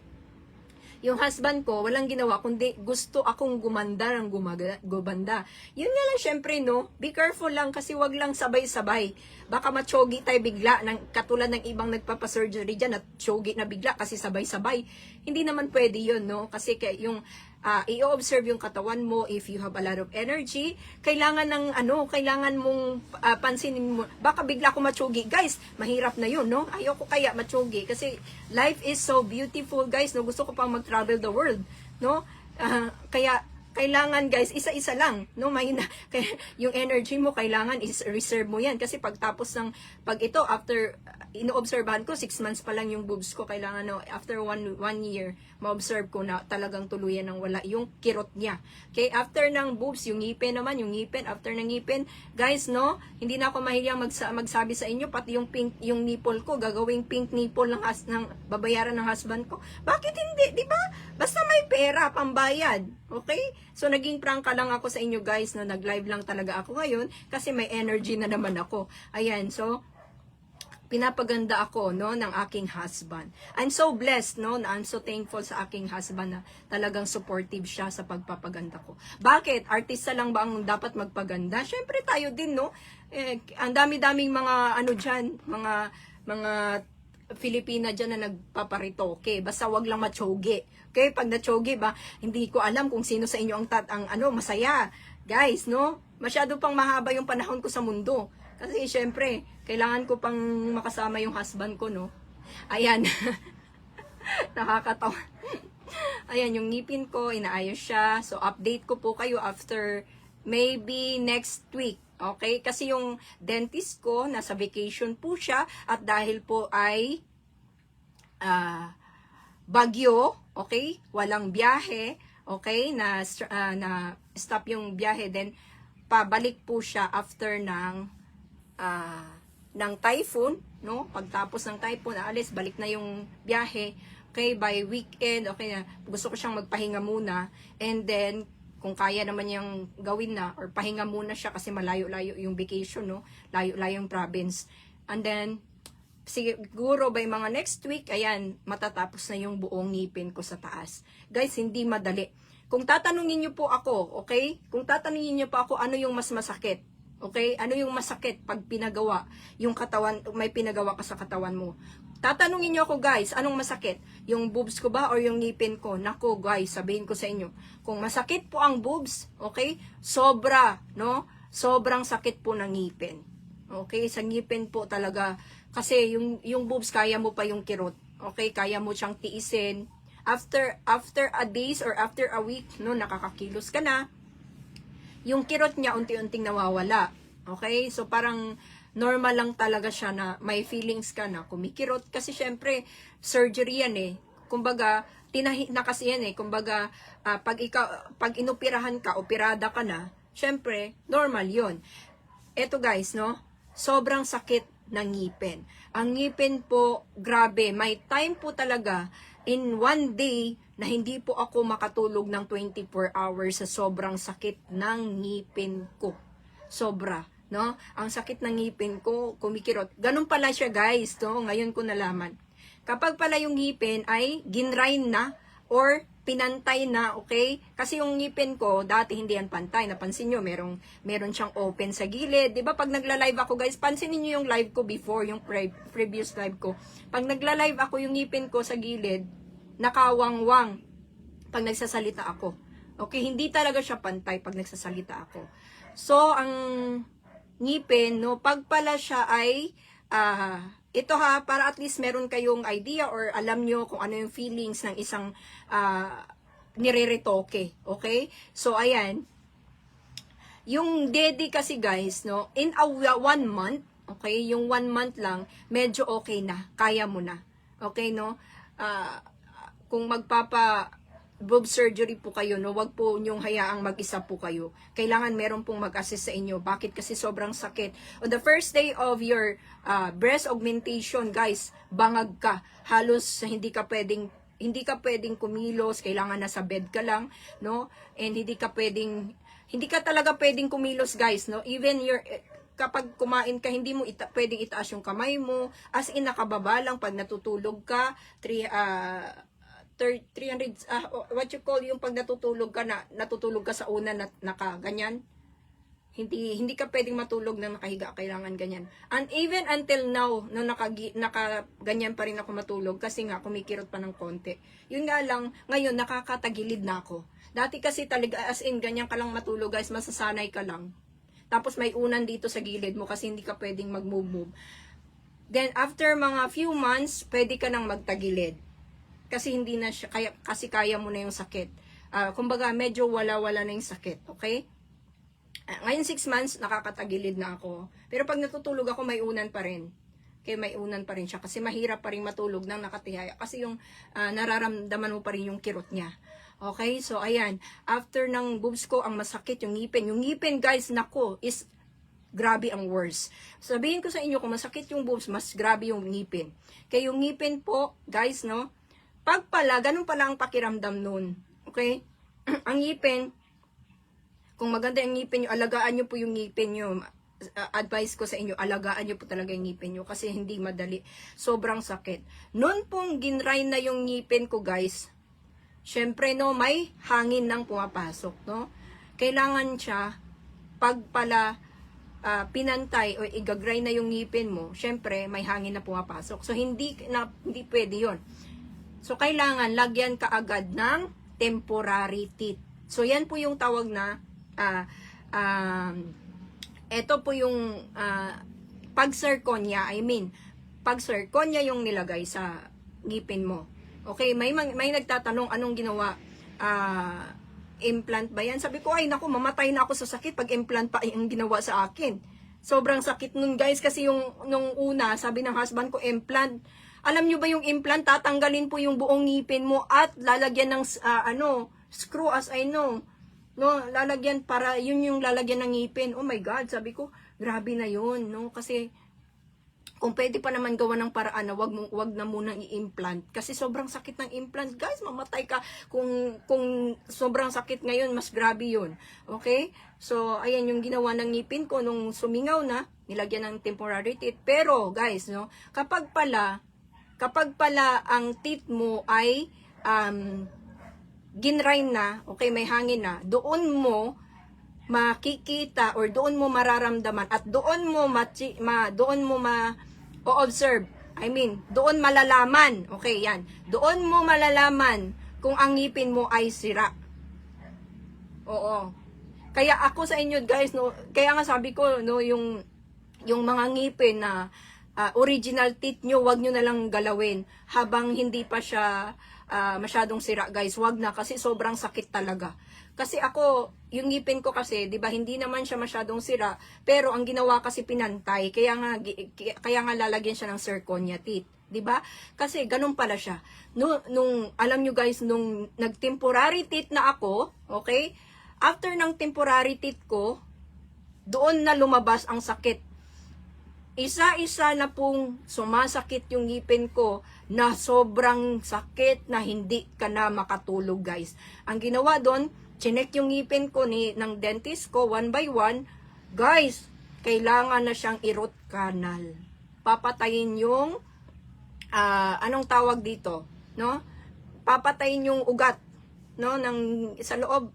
yung husband ko, walang ginawa, kundi gusto akong gumanda ng gumanda. Yun nga lang, syempre, no? Be careful lang kasi wag lang sabay-sabay. Baka machogi tayo bigla, katulad ng ibang nagpapasurgery dyan, at chogi na bigla kasi sabay-sabay. Hindi naman pwede yun, no? Kasi yung i-observe yung katawan mo, if you have a lot of energy, kailangan mong pansinin mo, baka bigla ako machogi. Guys, mahirap na yun, no? Ayoko kaya machogi kasi life is so beautiful, guys, no? Gusto ko pang mag-travel the world, no? Kaya kailangan, guys, isa-isa lang, no? Kaya yung energy mo, kailangan is-reserve mo yan. Kasi pagtapos ng, after, ino-obserbahan ko, 6 months pa lang yung boobs ko, kailangan, no, after one year, ma-observe ko na talagang tuluyan ng wala yung kirot niya. Okay, after ng boobs, yung ngipin naman, after ng ngipin, guys, no, hindi na ako mahiyang magsabi sa inyo, pati yung pink, yung nipple ko, gagawing pink nipple ng babayaran ng husband ko. Bakit hindi, di ba? Basta may pera, pambayad. Okay? So, naging prangka lang ako sa inyo, guys, no, nag-live lang talaga ako ngayon, kasi may energy na naman ako. Ayan, so, pinapaganda ako, no, ng aking husband. I'm so blessed, no, I'm so thankful sa aking husband na talagang supportive siya sa pagpapaganda ko. Bakit? Artista lang ba ang dapat magpaganda? Syempre tayo din, no? Ang dami-daming mga dyan, mga Filipina dyan na nagpaparitoke. Basta wag lang machogi. Okay? Pag nachogi ba, hindi ko alam kung sino sa inyo ang masaya. Guys, no? Masyado pang mahaba yung panahon ko sa mundo. Kasi syempre, kailangan ko pang makasama yung husband ko, no? Ayan. Nakakatawa. Ayan, yung ngipin ko, inaayos siya. So, update ko po kayo after maybe next week. Okay? Kasi yung dentist ko, nasa vacation po siya. At dahil po ay bagyo, okay? Walang biyahe, okay? Na stop yung biyahe. Then, pabalik po siya after ng typhoon, no? Pagtapos ng typhoon, alis, balik na yung biyahe. Okay, by weekend, okay na, gusto ko siyang magpahinga muna. And then, kung kaya naman niyang gawin na, or pahinga muna siya kasi malayo-layo yung vacation, no? Layo-layo yung province. And then, siguro by mga next week, ayan, matatapos na yung buong ngipin ko sa taas. Guys, hindi madali. Kung tatanungin niyo po ako, okay? Kung tatanungin niyo po ako, ano yung mas masakit? Okay? Ano yung masakit pag pinagawa yung katawan, may pinagawa ka sa katawan mo? Tatanungin niyo ako, guys, anong masakit? Yung boobs ko ba or yung ngipin ko? Nako, guys, sabihin ko sa inyo, kung masakit po ang boobs, okay? Sobra, no? Sobrang sakit po ng ngipin. Okay? Sa ngipin po talaga, Kasi yung boobs, kaya mo pa yung kirot. Okay, kaya mo siyang tiisin. After a days or after a week, no, nakakakilos ka na, yung kirot niya unti-unting nawawala. Okay? So parang normal lang talaga siya na may feelings ka na kumikirot kasi syempre surgery yan eh. Kumbaga tinahi na kasi yan eh. Kumbaga pag inoperahan ka, operada ka na, syempre normal 'yon. Eto guys, no? Sobrang sakit ng ngipin. Ang ngipin po, grabe, may time po talaga in one day na hindi po ako makatulog ng 24 hours sa sobrang sakit ng ngipin ko. Sobra, no? Ang sakit ng ngipin ko, kumikirot. Ganun pala siya guys, no? Ngayon ko nalaman. Kapag pala yung ngipin ay ginrind na or pinantay na, okay? Kasi yung ngipin ko, dati hindi yan pantay. Napansin nyo, meron siyang open sa gilid. Diba pag nagla-live ako guys, pansinin nyo yung live ko before, yung previous live ko. Pag nagla-live ako, yung ngipin ko sa gilid, nakawangwang pag nagsasalita ako. Okay, hindi talaga siya pantay pag nagsasalita ako. So, ang ngipin, no, pag pala siya ay, ito ha, para at least meron kayong idea or alam nyo kung ano yung feelings ng isang nire-retoke. Okay? So, ayan. Yung daddy kasi guys, no, in a 1 month, okay, yung 1 month lang, medyo okay na. Kaya mo na. Okay, no? Kung boob surgery po kayo, no, wag po nyong hayaang mag-isa po kayo. Kailangan meron pong mag-assist sa inyo. Bakit? Kasi sobrang sakit. On the first day of your breast augmentation, guys, bangag ka. Halos hindi ka pwedeng kumilos, kailangan nasa bed ka lang, no? And hindi ka talaga pwedeng kumilos, guys, no? Even kapag kumain ka, hindi mo pwedeng itaas yung kamay mo, as in nakababa lang pag natutulog ka, 300, what you call yung pag natutulog ka sa una na nakaganyan. Hindi ka pwedeng matulog na nakahiga, kailangan ganyan. And even until now, no, nakaganyan pa rin ako matulog kasi nga kumikirot pa ng konti. Yun nga lang, ngayon nakakatagilid na ako. Dati kasi talaga, as in, ganyan ka lang matulog guys, masasanay ka lang. Tapos may unan dito sa gilid mo kasi hindi ka pwedeng mag-move. Then after mga few months, pwede ka nang magtagilid. Kasi hindi na siya, kasi kaya mo na yung sakit. Kumbaga, medyo wala-wala na yung sakit, okay? Ngayon 6 months, nakakatagilid na ako. Pero pag natutulog ako, may unan pa rin. Okay, may unan pa rin siya. Kasi mahirap pa rin matulog ng nakatihaya. Kasi yung nararamdaman mo pa rin yung kirot niya. Okay, so ayan. After ng boobs ko, ang masakit yung ngipin. Yung ngipin, guys, nako, is grabe ang worst. Sabihin ko sa inyo, kung masakit yung boobs, mas grabe yung ngipin. Kaya yung ngipin po, guys, no, pag pala, ganun pala ang pakiramdam nun. Okay? Ang ngipin, kung maganda yung ngipin nyo, alagaan nyo po yung ngipin nyo. Advice ko sa inyo, alagaan nyo po talaga yung ngipin nyo kasi hindi madali. Sobrang sakit. Noon pong ginray na yung ngipin ko, guys, syempre, no, may hangin nang pumapasok, no? Kailangan siya, pag pala pinantay o igagray na yung ngipin mo, syempre, may hangin na pumapasok. So, hindi pwede yon. So, kailangan lagyan ka agad ng temporary teeth. So, yan po yung tawag na, ito po yung pag-zirconia, pag-zirconia yung nilagay sa ngipin mo. Okay, may nagtatanong anong ginawa, implant ba yan? Sabi ko, ay naku, mamatay na ako sa sakit pag implant pa yung ginawa sa akin. Sobrang sakit nun guys, kasi nung una, sabi ng husband ko, implant. Alam nyo ba yung implant, tatanggalin po yung buong ngipin mo at lalagyan ng screw, as I know. No, lalagyan para yun yung lalagyan ng ngipin. Oh my God, sabi ko, grabe na yun, no? Kasi kung pwede pa naman gawa ng paraan na wag na munang i-implant kasi sobrang sakit ng implant, guys, mamatay ka kung sobrang sakit ngayon, mas grabe yun. Okay? So, ayan yung ginawa ng ngipin ko nung sumingaw na, nilagyan ng temporary teeth. Pero, guys, no, kapag pala ang teeth mo ay ginrind na, okay, may hangin na, doon mo makikita or doon mo mararamdaman at doon mo o-observe. Doon malalaman. Okay, yan. Doon mo malalaman kung ang ngipin mo ay sira. Oo. Kaya ako sa inyo guys, no, kaya nga sabi ko, no, yung mga ngipin na original teeth nyo, wag nyo na lang galawin habang hindi pa siya masyadong sira, guys. Wag na, kasi sobrang sakit talaga. Kasi ako, yung ngipin ko kasi, 'di ba, hindi naman siya masyadong sira, pero ang ginawa kasi pinantay, kaya nga lalagyan siya ng zirconia teeth, 'di ba? Kasi ganun pala siya. Nung alam nyo guys, nung nag-temporary teeth na ako, okay? After ng temporary teeth ko, doon na lumabas ang sakit. Isa-isa na pong sumasakit yung ngipin ko na sobrang sakit na hindi ka na makatulog, guys. Ang ginawa doon, chinek yung ngipin ko ng dentist ko one by one. Guys, kailangan na siyang i-root canal. Papatayin yung anong tawag dito, no? Papatayin yung ugat, no, sa loob.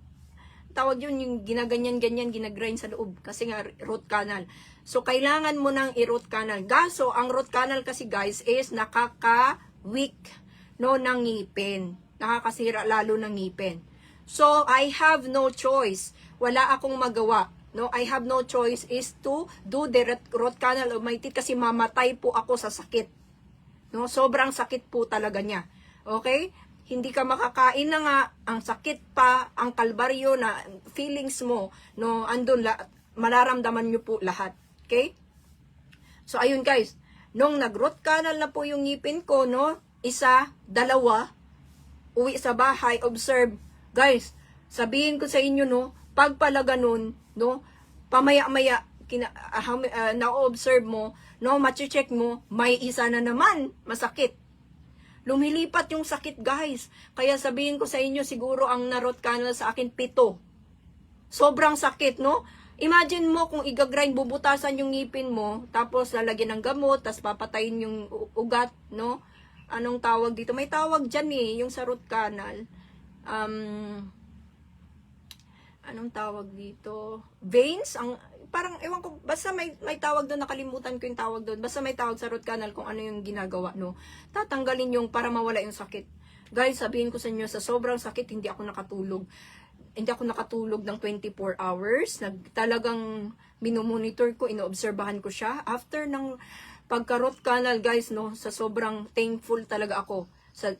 Tawag yun yung ginaganyan-ganyan, ginagrind sa loob kasi nga root canal. So kailangan mo nang i-root canal. Gaso ang root canal kasi guys is nakaka-weak, no, ng ngipin. Nakakasira lalo ng ngipin. So I have no choice. Wala akong magawa. No, I have no choice is to do the root canal of my teeth kasi mamatay po ako sa sakit. No, sobrang sakit po talaga niya. Okay? Hindi ka makakain na nga, ang sakit pa, ang kalbaryo na feelings mo, no, andun, mararamdaman nyo po lahat. Okay? So, ayun guys, nung nag-root canal na po yung ngipin ko, no, isa, dalawa, uwi sa bahay, observe, guys, sabihin ko sa inyo, no, pag pala ganun, no, pamaya-maya, na-observe mo, no, machi-check mo, may isa na naman, masakit. Lumilipat yung sakit, guys. Kaya sabihin ko sa inyo, siguro ang na-root canal sa akin, 7. Sobrang sakit, no? Imagine mo kung igagrind, bubutasan yung ngipin mo, tapos lalagyan ng gamot, tapos papatayin yung ugat, no? Anong tawag dito? May tawag dyan yung sa root canal. Anong tawag dito? Veins? Parang, ewan ko, basta may tawag doon, nakalimutan ko yung tawag doon. Basta may tawag sa root canal kung ano yung ginagawa, no? Tatanggalin yung para mawala yung sakit. Guys, sabihin ko sa inyo, sa sobrang sakit, hindi ako nakatulog. Hindi ako nakatulog ng 24 hours. Talagang minomonitor ko, inoobserbahan ko siya. After ng pagka-root canal, guys, no, sa sobrang thankful talaga ako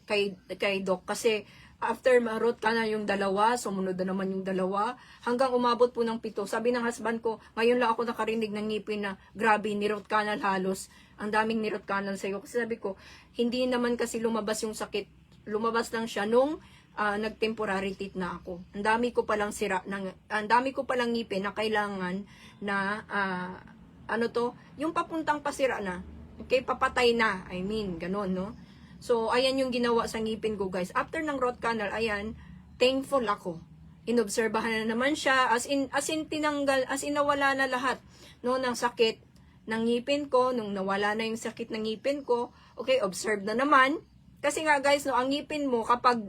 kay Doc. Kasi, after ma-root canal yung dalawa, sumunod na naman yung dalawa, hanggang umabot po ng 7. Sabi ng husband ko, ngayon lang ako nakarinig ng ngipin na, grabe, ni-root canal halos. Ang daming ni-root canal sa'yo. Kasi sabi ko, hindi naman kasi lumabas yung sakit. Lumabas lang siya nung nag-temporary teeth na ako. Ang dami ko palang ngipin na kailangan na, yung papuntang pasira na. Okay, papatay na. I mean, ganun, no? So, ayan yung ginawa sa ngipin ko, guys. After ng root canal, ayan, thankful ako. Inobserbahan na naman siya, as in tinanggal, as in nawala na lahat, no, ng sakit ng ngipin ko, nung nawala na yung sakit ng ngipin ko, okay, observe na naman. Kasi nga, guys, no, ang ngipin mo, kapag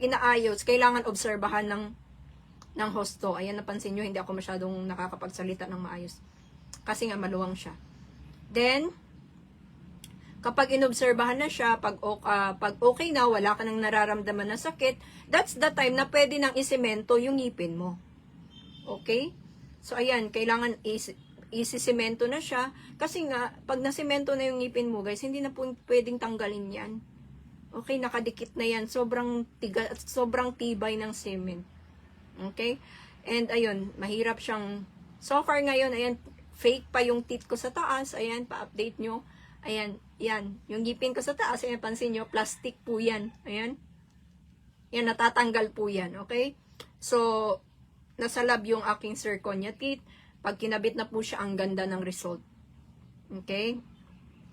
inaayos, kailangan obserbahan ng husto. Ayan, napansin nyo, hindi ako masyadong nakakapagsalita ng maayos. Kasi nga, maluwang siya. Then, kapag inobserbahan na siya, pag okay na, wala ka nang nararamdaman na sakit, that's the time na pwede nang isemento yung ngipin mo. Okay? So, ayan, kailangan isisemento na siya. Kasi nga, pag nasemento na yung ngipin mo, guys, hindi na po pwedeng tanggalin yan. Okay, nakadikit na yan. Sobrang tibay ng cement. Okay? And, ayun, mahirap siyang, so far ngayon, ayan, fake pa yung teeth ko sa taas. Ayan, pa-update nyo. Ayan, yan. Yung ngipin ko sa taas, ayan, pansin nyo, plastic po yan. Ayan. Yan, natatanggal po yan. Okay? So, nasa lab yung aking zirconia teeth. Pag kinabit na po siya, ang ganda ng result. Okay?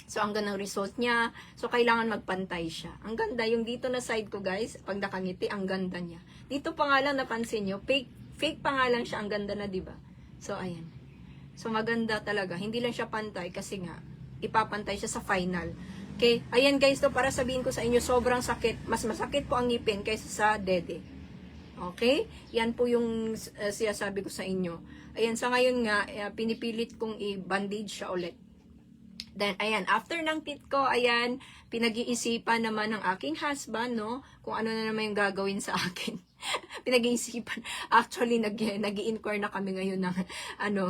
So, ang ganda ng result niya. So, kailangan magpantay siya. Ang ganda. Yung dito na side ko, guys, pag nakangiti, ang ganda niya. Dito pa nga lang, napansin nyo, fake pa nga lang siya. Ang ganda na, diba? So, ayan. So, maganda talaga. Hindi lang siya pantay kasi nga, ipapantay siya sa final. Okay? Ayan guys, to para sabihin ko sa inyo, sobrang sakit. Mas masakit po ang ngipin kaysa sa dede. Okay? Yan po yung sinasabi ko sa inyo. Ayan, sa ngayon nga, pinipilit kong i-bandage siya ulit. Then, ayan, after ng teeth ko, ayan, pinag-iisipan naman ng aking husband, no? Kung ano na naman yung gagawin sa akin. pinag-iisipan. Actually, nag-i-inquire na kami ngayon ng,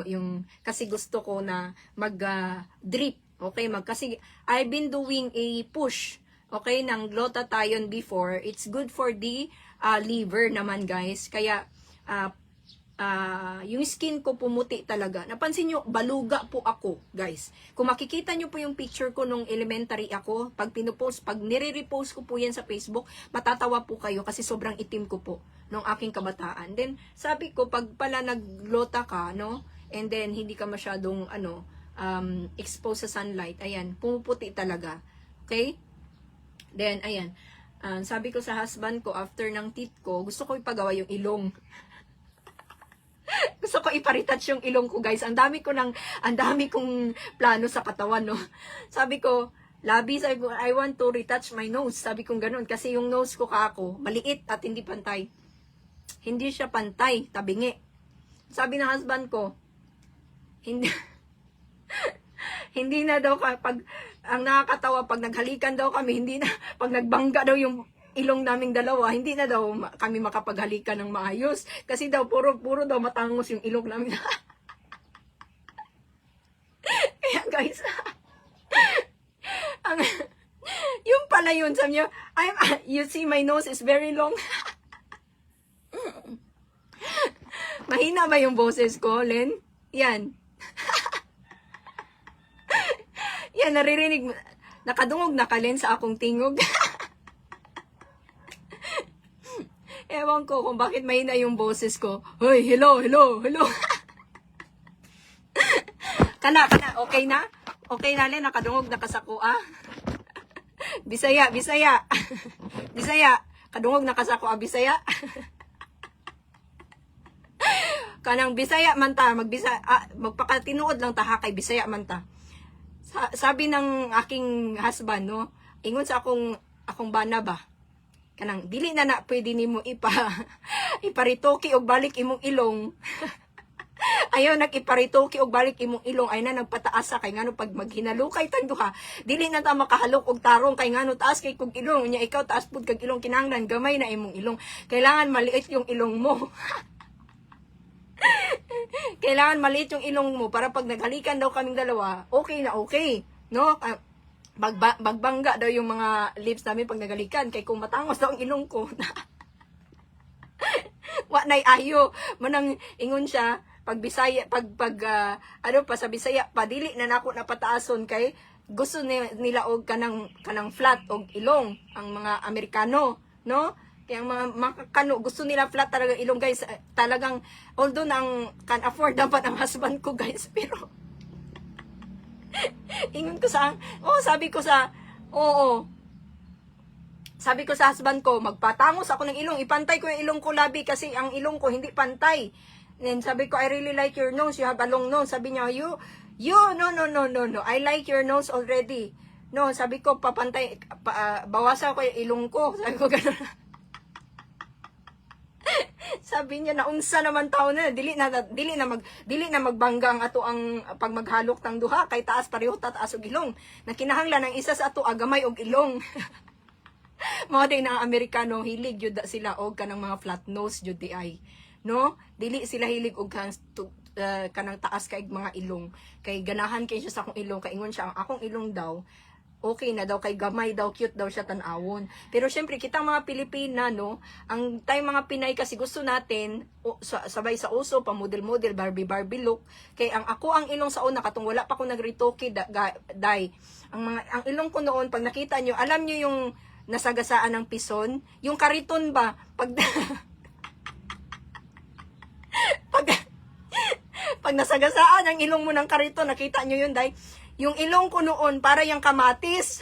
yung, kasi gusto ko na mag-drip. Okay, kasi I've been doing a push, okay, ng glutathione before. It's good for the liver naman, guys. Kaya, yung skin ko pumuti talaga. Napansin nyo, baluga po ako, guys. Kung makikita nyo po yung picture ko nung elementary ako, pag nire-repost ko po yan sa Facebook, matatawa po kayo kasi sobrang itim ko po nung aking kabataan. Then, sabi ko, pag pala naglota ka, no, and then hindi ka masyadong, exposed sa sunlight, ayan, pumuputi talaga. Okay? Then, ayan, sabi ko sa husband ko, after ng teeth ko, gusto ko ipagawa yung ilong. Gusto ko iparetouch yung ilong ko, guys. Ang dami kong plano sa katawan, no. Sabi ko, Labi, sabi ko, I want to retouch my nose. Sabi ko ganun. Kasi yung nose ko kako, maliit at hindi pantay. Hindi siya pantay, tabingi. Sabi ng husband ko, hindi, hindi na daw, pag, ang nakakatawa, pag naghalikan daw kami, hindi na, pag nagbangga daw yung ilong naming dalawa, hindi na daw kami makapaghalikan ng maayos. Kasi daw, puro daw matangos yung ilong namin. Kaya guys, yung pala yun, sabi niyo, you see my nose is very long. Mahina ba yung boses ko, Len? Yan. Yan, naririnig, nakadungog na ka, Len, sa akong tingog. Ewan ko kung bakit mahina yung boses ko. Hoy, hello. Kana, okay na? Okay na, Len, nakadungog na kasako, Bisaya. Bisaya, kadungog na kasako, Bisaya. Kanang Bisaya man ta, magpakatinuod lang ta ha kay Bisaya man ta. Sabi ng aking husband, no, ingon sa akong bana ba, kanang dili na pwede nimo iparitoki og balik imong ilong. Ayaw nag-iparitoki og balik imong ilong, ay na nagpataas sa kay ngano pag maghinalukay tang duha, dili na ta makahalok og tarong kay ngano taas kay kog ilong nya, ikaw taas pud kag ilong, kinahanglan gamay na imong ilong, kailangan maliit yung ilong mo. Kailangan maliit yung ilong mo para pag naghalikan daw kaming dalawa, okay na okay, no? Magbangga daw yung mga lips namin pag naghalikan, kay kung matangos daw ang ilong ko. Wa nay ayo manang ingon siya pag Bisaya, sa Bisaya padili na nako napataason kay gusto nila og kanang flat og ilong ang mga Amerikano, no? Kaya ang mga kano gusto nila flat talaga ilong, guys. Talagang although nang can afford dapat ang husband ko, guys, pero ingon ko sabi ko sa husband ko, magpatangos ako ng ilong, ipantay ko yung ilong ko, Labi, kasi ang ilong ko hindi pantay. And sabi ko, I really like your nose, you have a long nose. Sabi niya, no, I like your nose already. No, sabi ko, papantay, bawasan ko yung ilong ko. Sabi ko, gano'n. Sabi niya, naunsa naman tao na, dili na magbangga ang ato ang pag maghalok tang duha, kay taas pareho taas og ilong. Nakinahanglan ang isa sa ato agamay og ilong. Mga din ang Amerikano, hilig jud sila og kanang mga flat nose jud di ay. No? Dili sila hilig og kanang taas kay mga ilong. Kay ganahan kay siya sa akong ilong, kay ingon siya ang akong ilong daw okay na daw, kay gamay daw, cute daw siya tanawon. Pero syempre, kita mga Pilipina, no, ang tayo mga Pinay kasi gusto natin, sabay sa uso, pa model-model, Barbie look. Kay ang ilong sa una, katong wala pa ko nagritoke, ang ilong ko noon, pag nakita nyo, alam nyo yung nasagasaan ng pison, yung kariton ba, pag nasagasaan ang ilong mo ng kariton, nakita nyo yun, day, yung ilong ko noon, para yung kamatis.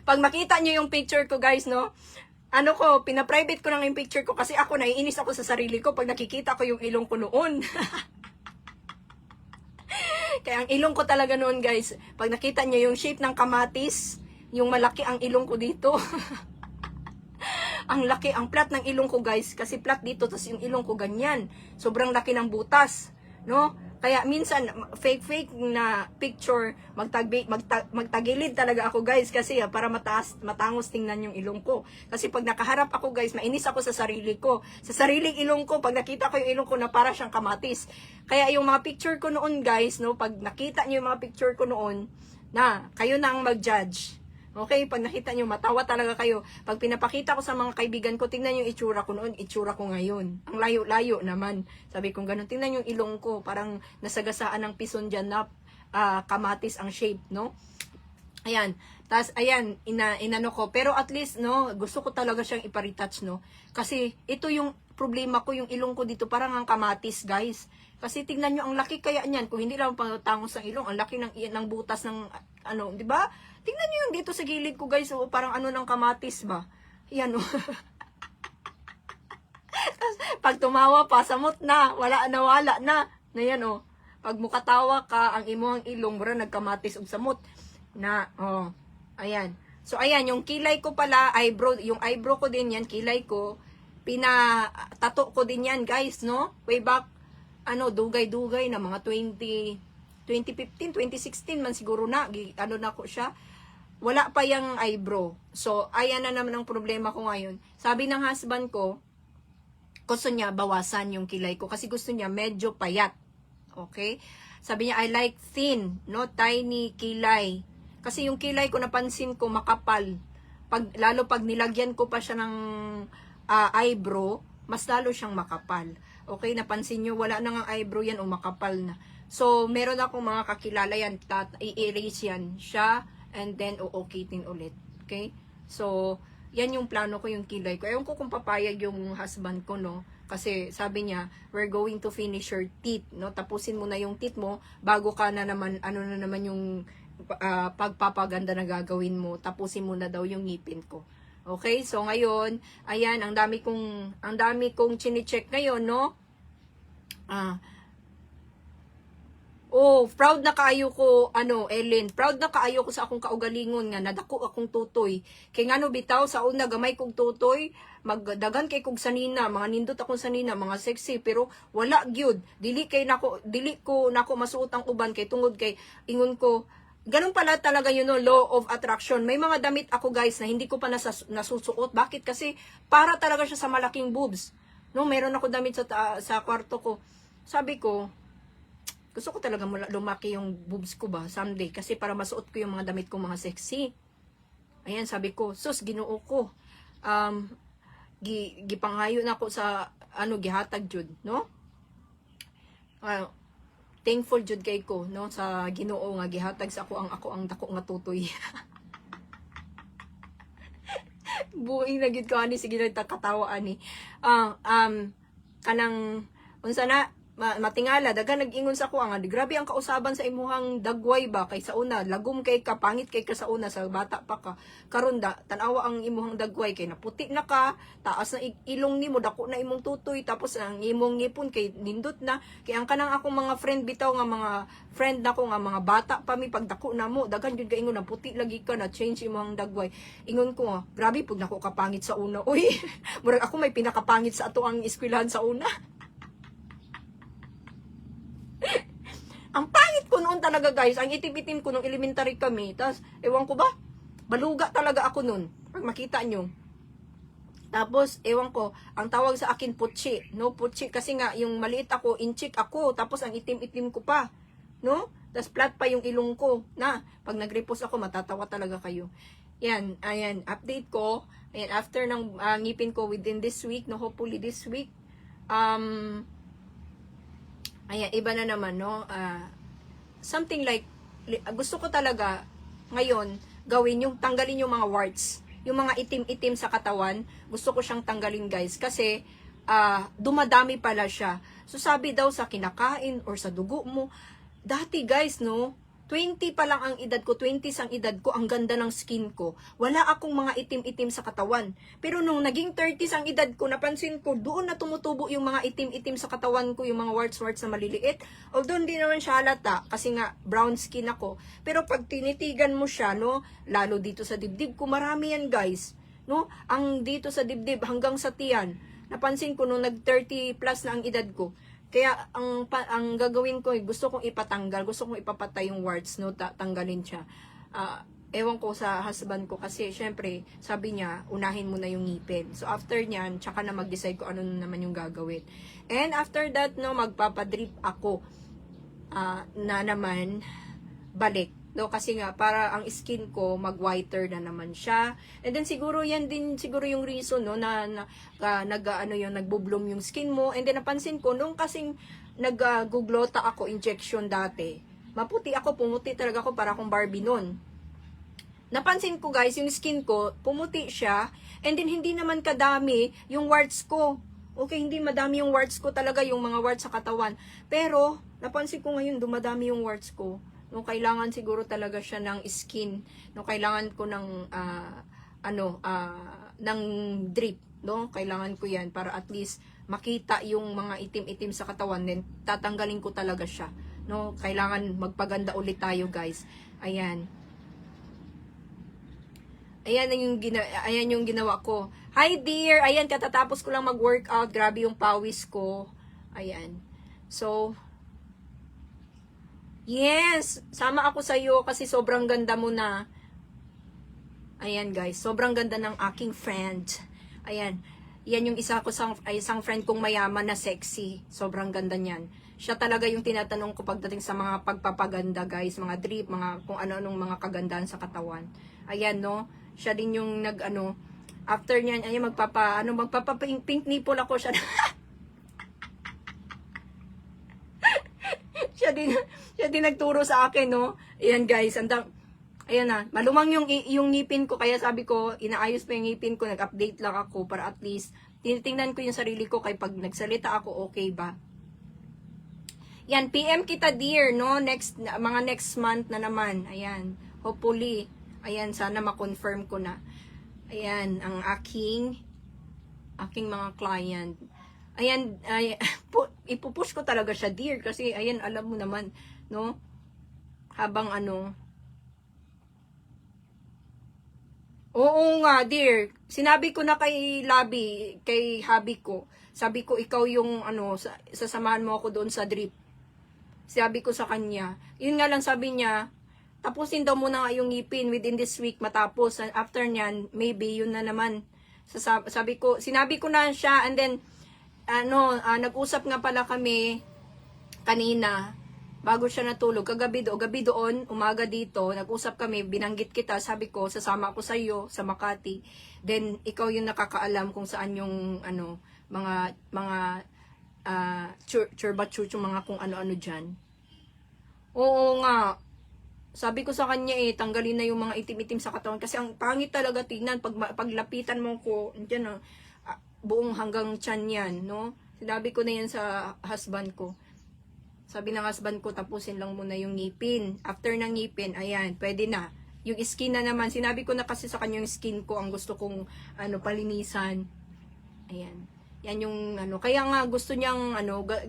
Pag makita nyo yung picture ko, guys, no? Pina-private ko lang yung picture ko kasi ako, naiinis ako sa sarili ko pag nakikita ko yung ilong ko noon. Kaya ang ilong ko talaga noon, guys, pag nakita nyo yung shape ng kamatis, yung malaki ang ilong ko dito. Ang laki, ang plat ng ilong ko, guys, kasi plat dito, tapos yung ilong ko ganyan. Sobrang laki ng butas, no? Kaya minsan, fake na picture, magtagilid talaga ako guys, kasi para matangos tingnan yung ilong ko. Kasi pag nakaharap ako guys, mainis ako sa sarili ko. Sa sariling ilong ko, pag nakita ko yung ilong ko na para siyang kamatis. Kaya yung mga picture ko noon guys, no, pag nakita niyo yung mga picture ko noon, na, kayo na ang mag-judge. Okay, pag nakita nyo, matawa talaga kayo. Pag pinapakita ko sa mga kaibigan ko, tingnan yung itsura ko noon, itsura ko ngayon. Ang layo-layo naman. Sabi kong ganun, tingnan yung ilong ko, parang nasagasaan ng pison dyan na kamatis ang shape, no? Ayan. Tapos, ayan, inano ko. Pero at least, no, gusto ko talaga siyang iparetouch, no? Kasi, ito yung problema ko, yung ilong ko dito, parang ang kamatis, guys. Kasi tingnan nyo, ang laki kaya niyan. Kung hindi lang pangtangos ng ilong, ang laki ng butas ng, ano, di ba? Tingnan nyo yung dito sa gilid ko, guys. Oh, parang ano ng kamatis ba? Yan, oh. Tapos, pag tumawa pa, samot na. Wala na. Na yan, oh. Pag mukatawa ka, ang imo ang ilong, bro, nagkamatis og samot. Na, oh. Ayan. So, ayan, yung kilay ko pala, yung eyebrow ko din yan, kilay ko, pinatato ko din yan, guys, no? Way back, dugay-dugay na mga 2015, 2016 man siguro na, na ko siya. Wala pa yung eyebrow. So, ayan na naman ang problema ko ngayon. Sabi ng husband ko, gusto niya bawasan yung kilay ko kasi gusto niya medyo payat. Okay? Sabi niya, I like thin, no? Tiny kilay. Kasi yung kilay ko, napansin ko, makapal. Lalo pag nilagyan ko pa siya ng eyebrow, mas lalo siyang makapal. Okay? Napansin nyo, wala na nga eyebrow yan o makapal na. So, meron akong mga kakilala yan, i-erase yan siya, and then uukitin ulit. Okay? So, yan yung plano ko, yung kilay ko. Ewan ko kung papayag yung husband ko, no? Kasi sabi niya, we're going to finish your teeth, no? Tapusin mo na yung teeth mo, bago ka na naman, na naman yung pagpapaganda na gagawin mo. Tapusin mo na daw yung ngipin ko. Okay? So, ngayon, ayan, ang dami kong chine-check ngayon, no? Oh, proud na kaayo ko, Ellen, proud na kaayo ko sa akong kaugalingon nga, nadako akong tutoy. Kay nga no bitaw, sa una gamay kong tutoy, magdagan kay kog sanina, mga nindot akong sanina, mga sexy, pero wala gyud. Dili ko nako masuot ang uban kay tungod kay ingon ko, ganun pala talaga yun, no, law of attraction. May mga damit ako guys na hindi ko pa nasusuot. Bakit? Kasi para talaga siya sa malaking boobs. No, meron ako damit sa kwarto ko. Sabi ko, gusto ko talaga lumaki yung boobs ko ba someday kasi para masuot ko yung mga damit ko mga sexy. Ayan, sabi ko, sus, Ginoo ko. Gipanghayo na ako sa gihatag jud, no? Thankful jud kay ko, no, sa Ginoo nga gihatag sa ako ang dako nga tutoy. Buing na gid ko ani sige katawa ani. Kanang unsa na matingala daga nag-ingon sa ko nga grabe ang kausaban sa imuhang dagway ba kay sa una lagom kay ka pangit kay ka sa una sa bata pa ka karon tan-awa ang imuhang dagway kay naputi na ka taas na ilong nimo dako na imong tutoy tapos ang imong ngipon kay nindot na kay ang kanang akong mga friend bitaw nga mga friend nako nga mga bata pa mi pagdako na mo daghan jud kay ingon na puti lagi ka na change imong dagway ingon ko nga grabe pud nako kapangit sa una uy murag ako may pinakapangit sa ato ang eskwelahan sa una. Ang pangit ko noon talaga guys, ang itim-itim ko nung elementary kami, tas ewan ko ba, baluga talaga ako noon, pag makita nyo. Tapos, ewan ko, ang tawag sa akin putsi, no, putsi, kasi nga, yung maliit ako, inchik ako, tapos ang itim-itim ko pa, no, tas flat pa yung ilong ko, na, pag nag-repose ako, matatawa talaga kayo. Yan, ayan, update ko, ayan, after ng ngipin ko within this week, no, hopefully this week, ayan, iba na naman, no? Something like, gusto ko talaga, ngayon, gawin yung, tanggalin yung mga warts. Yung mga itim-itim sa katawan, gusto ko siyang tanggalin, guys. Kasi, dumadami pala siya. So, sabi daw sa kinakain or sa dugo mo, dati, guys, no? 20 pa lang ang edad ko, 20s ang edad ko, ang ganda ng skin ko. Wala akong mga itim-itim sa katawan. Pero nung naging 30s ang edad ko, napansin ko, doon na tumutubo yung mga itim-itim sa katawan ko, yung mga warts-warts na maliliit. Although hindi naman siya halata, kasi nga brown skin ako. Pero pag tinitigan mo siya, no, lalo dito sa dibdib ko, marami yan guys. No? Ang dito sa dibdib hanggang sa tiyan. Napansin ko nung nag 30 plus na ang edad ko. Kaya ang gagawin ko, gusto kong ipatanggal, gusto kong ipapatay yung warts, no, tanggalin siya. Ewan ko sa husband ko kasi syempre sabi niya unahin mo na yung ngipin. So after niyan, tsaka na mag-decide ko ano naman yung gagawin. And after that, no, magpapadrip ako na naman balik. No, kasi nga para ang skin ko mag-whiter na naman siya. And then siguro yan din siguro yung reason, no, na nagbo-bloom yung skin mo. And then napansin ko nung kasing nag-guglota ako injection dati. Maputi ako, pumuti talaga ako para akong Barbie noon. Napansin ko guys, yung skin ko pumuti siya. And then hindi naman kadami yung warts ko. Okay, hindi madami yung warts ko talaga, yung mga warts sa katawan. Pero napansin ko ngayon dumadami yung warts ko. No, kailangan siguro talaga siya ng skin. No, kailangan ko ng ng drip, no? Kailangan ko 'yan para at least makita yung mga itim-itim sa katawan, then tatanggalin ko talaga siya. No, kailangan magpaganda ulit tayo, guys. Ayan. Ayan yung ginawa ko. Hi dear, ayan katatapos ko lang mag-workout. Grabe yung pawis ko. Ayan. So, yes, sama ako sa iyo kasi sobrang ganda mo na. Ayan guys, sobrang ganda ng aking friend. Ayan, yan yung isang friend kong mayaman na sexy. Sobrang ganda niyan. Siya talaga yung tinatanong ko pagdating sa mga pagpapaganda guys, mga drip, mga kung ano-anong mga kagandahan sa katawan. Ayan no, siya din yung after niyan, ayan magpapa-pink nipple ako siya. Siya din nagturo sa akin, no? Ayan guys, ayan na, malumang yung ngipin ko, kaya sabi ko, inaayos pa yung ngipin ko, nag-update lang ako para at least, tinitingnan ko yung sarili ko, kaya pag nagsalita ako, okay ba? Yan, PM kita dear, no? Mga next month na naman, ayan, hopefully, ayan, sana ma-confirm ko na. Ayan, ang aking mga client. Ayan, ipupush ko talaga siya, dear. Kasi, ayan, alam mo naman, no? Habang Oo nga, dear. Sinabi ko na kay hubby ko. Sabi ko, ikaw yung, sasamahan mo ako doon sa drip. Sabi ko sa kanya. Yun nga lang sabi niya, tapusin daw muna nga yung ngipin within this week matapos. And after nyan, maybe yun na naman. Sinabi ko na siya, and then, nag-usap nga pala kami kanina bago siya natulog, gabi doon, umaga dito, nag-usap kami, binanggit kita, sabi ko, sasama ako sa iyo sa Makati, then ikaw yung nakakaalam kung saan yung mga churba-church, yung mga kung ano-ano dyan. Oo nga, sabi ko sa kanya tanggalin na yung mga itim-itim sa katawan, kasi ang pangit talaga tingnan, paglapitan mo ko, dyan buong hanggang tiyan yan, no? Sinabi ko na yan sa husband ko. Sabi ng husband ko, tapusin lang muna yung ngipin. After ng ngipin, ayan, pwede na. Yung skin na naman, sinabi ko na kasi sa kanya yung skin ko, ang gusto kong, palinisan. Ayan. Yan yung, kaya nga gusto niyang,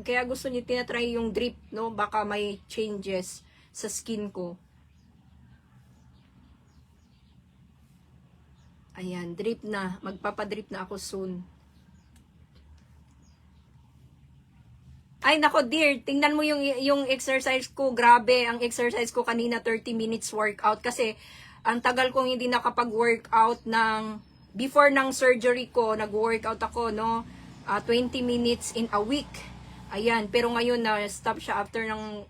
kaya gusto niya tinatry yung drip, no? Baka may changes sa skin ko. Ayan, drip na. Magpapadrip na ako soon. Ay, nako dear, tingnan mo yung exercise ko. Grabe, ang exercise ko kanina 30 minutes workout. Kasi, ang tagal kong hindi nakapag-workout before ng surgery ko, nag-workout ako, no? 20 minutes in a week. Ayan, pero ngayon na-stop siya after ng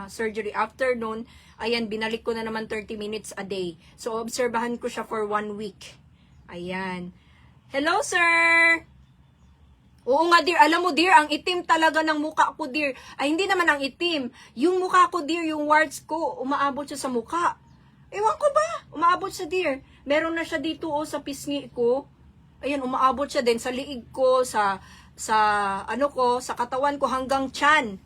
surgery. After nun, ayan, binalik ko na naman 30 minutes a day. So, obserbahan ko siya for 1 week. Ayan. Hello, sir! Oo nga, dear. Alam mo, dear, ang itim talaga ng mukha ko, dear. Ay, hindi naman ang itim. Yung mukha ko, dear, yung warts ko, umaabot siya sa mukha. Ewan ko ba? Umaabot siya, dear. Meron na siya dito, sa pisngi ko. Ayan, umaabot siya din sa liig ko, sa katawan ko hanggang tiyan.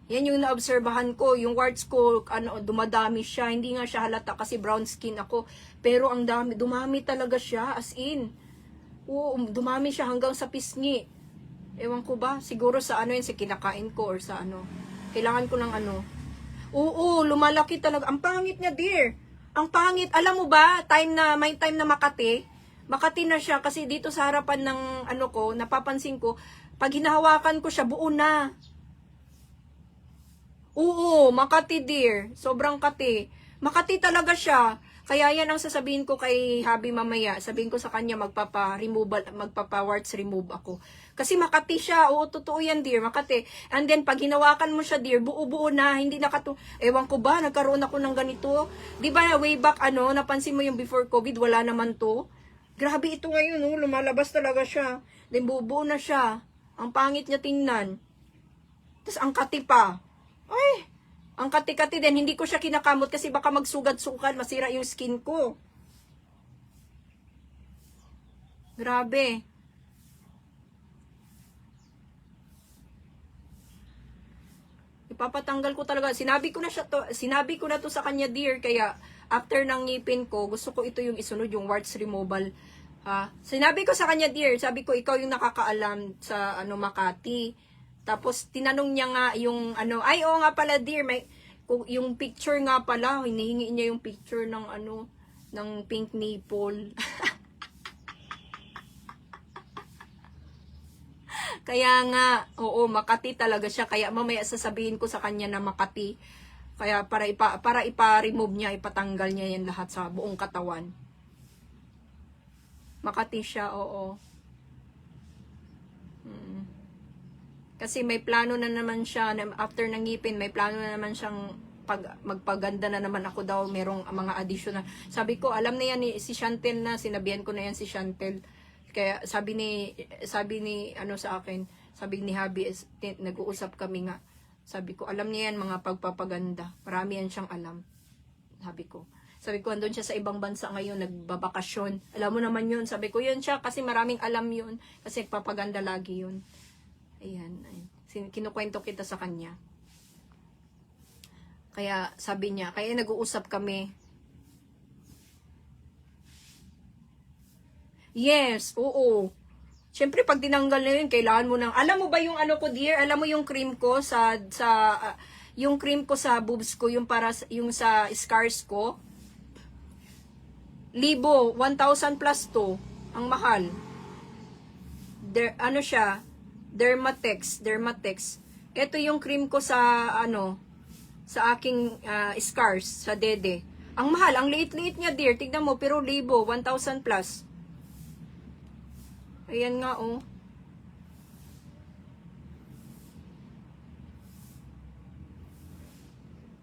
Yan yung naobserbahan ko. Yung warts ko, dumadami siya. Hindi nga siya halata kasi brown skin ako. Pero ang dumami talaga siya, as in. Oo, dumami siya hanggang sa pisngi. Ewan ko ba, siguro sa sa kinakain ko or sa kailangan ko ng Oo, lumalaki talaga. Ang pangit niya, dear. Ang pangit. Alam mo ba, may time na Makati na siya kasi dito sa harapan ng ko, napapansin ko, pag hinahawakan ko siya, buo na. Oo, Makati dear. Sobrang kati. Makati talaga siya. Kaya yan ang sasabihin ko kay Habi mamaya. Sabihin ko sa kanya magpapa-warts remove ako. Kasi Makati siya. Oo, totoo yan dear. Makati. And then pag hinawakan mo siya dear, buo-buo na. Hindi ewan ko ba, nagkaroon ako ng ganito. Di ba way back napansin mo yung before COVID, wala naman to. Grabe ito ngayon, lumalabas talaga siya. Then buo na siya. Ang pangit niya tingnan. Tapos ang kati pa. Ay, ang kati-kati din. Hindi ko siya kinakamot kasi baka magsugat-sugat, masira yung skin ko. Grabe. Ipapatanggal ko talaga. Sinabi ko na to sa kanya, dear. Kaya after ng ngipin ko, gusto ko ito yung isunod, yung warts removal. Sinabi ko sa kanya, dear. Sabi ko, ikaw yung nakakaalam sa Makati. Tapos, tinanong niya nga yung ay, oo nga pala, dear, yung picture nga pala, hinihingi niya yung picture ng ng pink nipple. Kaya nga, oo, Makati talaga siya. Kaya mamaya sasabihin ko sa kanya na Makati. Kaya para ipa-remove niya, ipatanggal niya yan lahat sa buong katawan. Makati siya, oo. Kasi may plano na naman siya, after ng ngipin, may plano na naman siyang magpaganda na naman ako daw, merong mga additional. Sabi ko, alam na yan si Chantel na, sinabihan ko na yan si Chantel. Kaya sabi ni sa akin, sabi ni Habi, nag-uusap kami nga. Sabi ko, alam niya yan mga pagpapaganda. Marami yan siyang alam. Sabi ko, andun siya sa ibang bansa ngayon, nagbabakasyon. Alam mo naman yun. Sabi ko, yun siya, kasi maraming alam yun. Kasi nagpapaganda lagi yun. Ayan. Kinukwento kita sa kanya. Kaya sabi niya, kaya nag-uusap kami. Yes, oo. Siyempre pag tinanggal na yun, kailangan mo alam mo ba yung ko dear? Alam mo yung cream ko yung cream ko sa boobs ko, yung yung sa scars ko? 1,000 plus to. Ang mahal. Siya? Dermatex. Ito yung cream ko sa sa aking scars, sa dede. Ang mahal, ang liit-liit niya, dear. Tignan mo, pero 1,000 plus. Ayan nga, oh.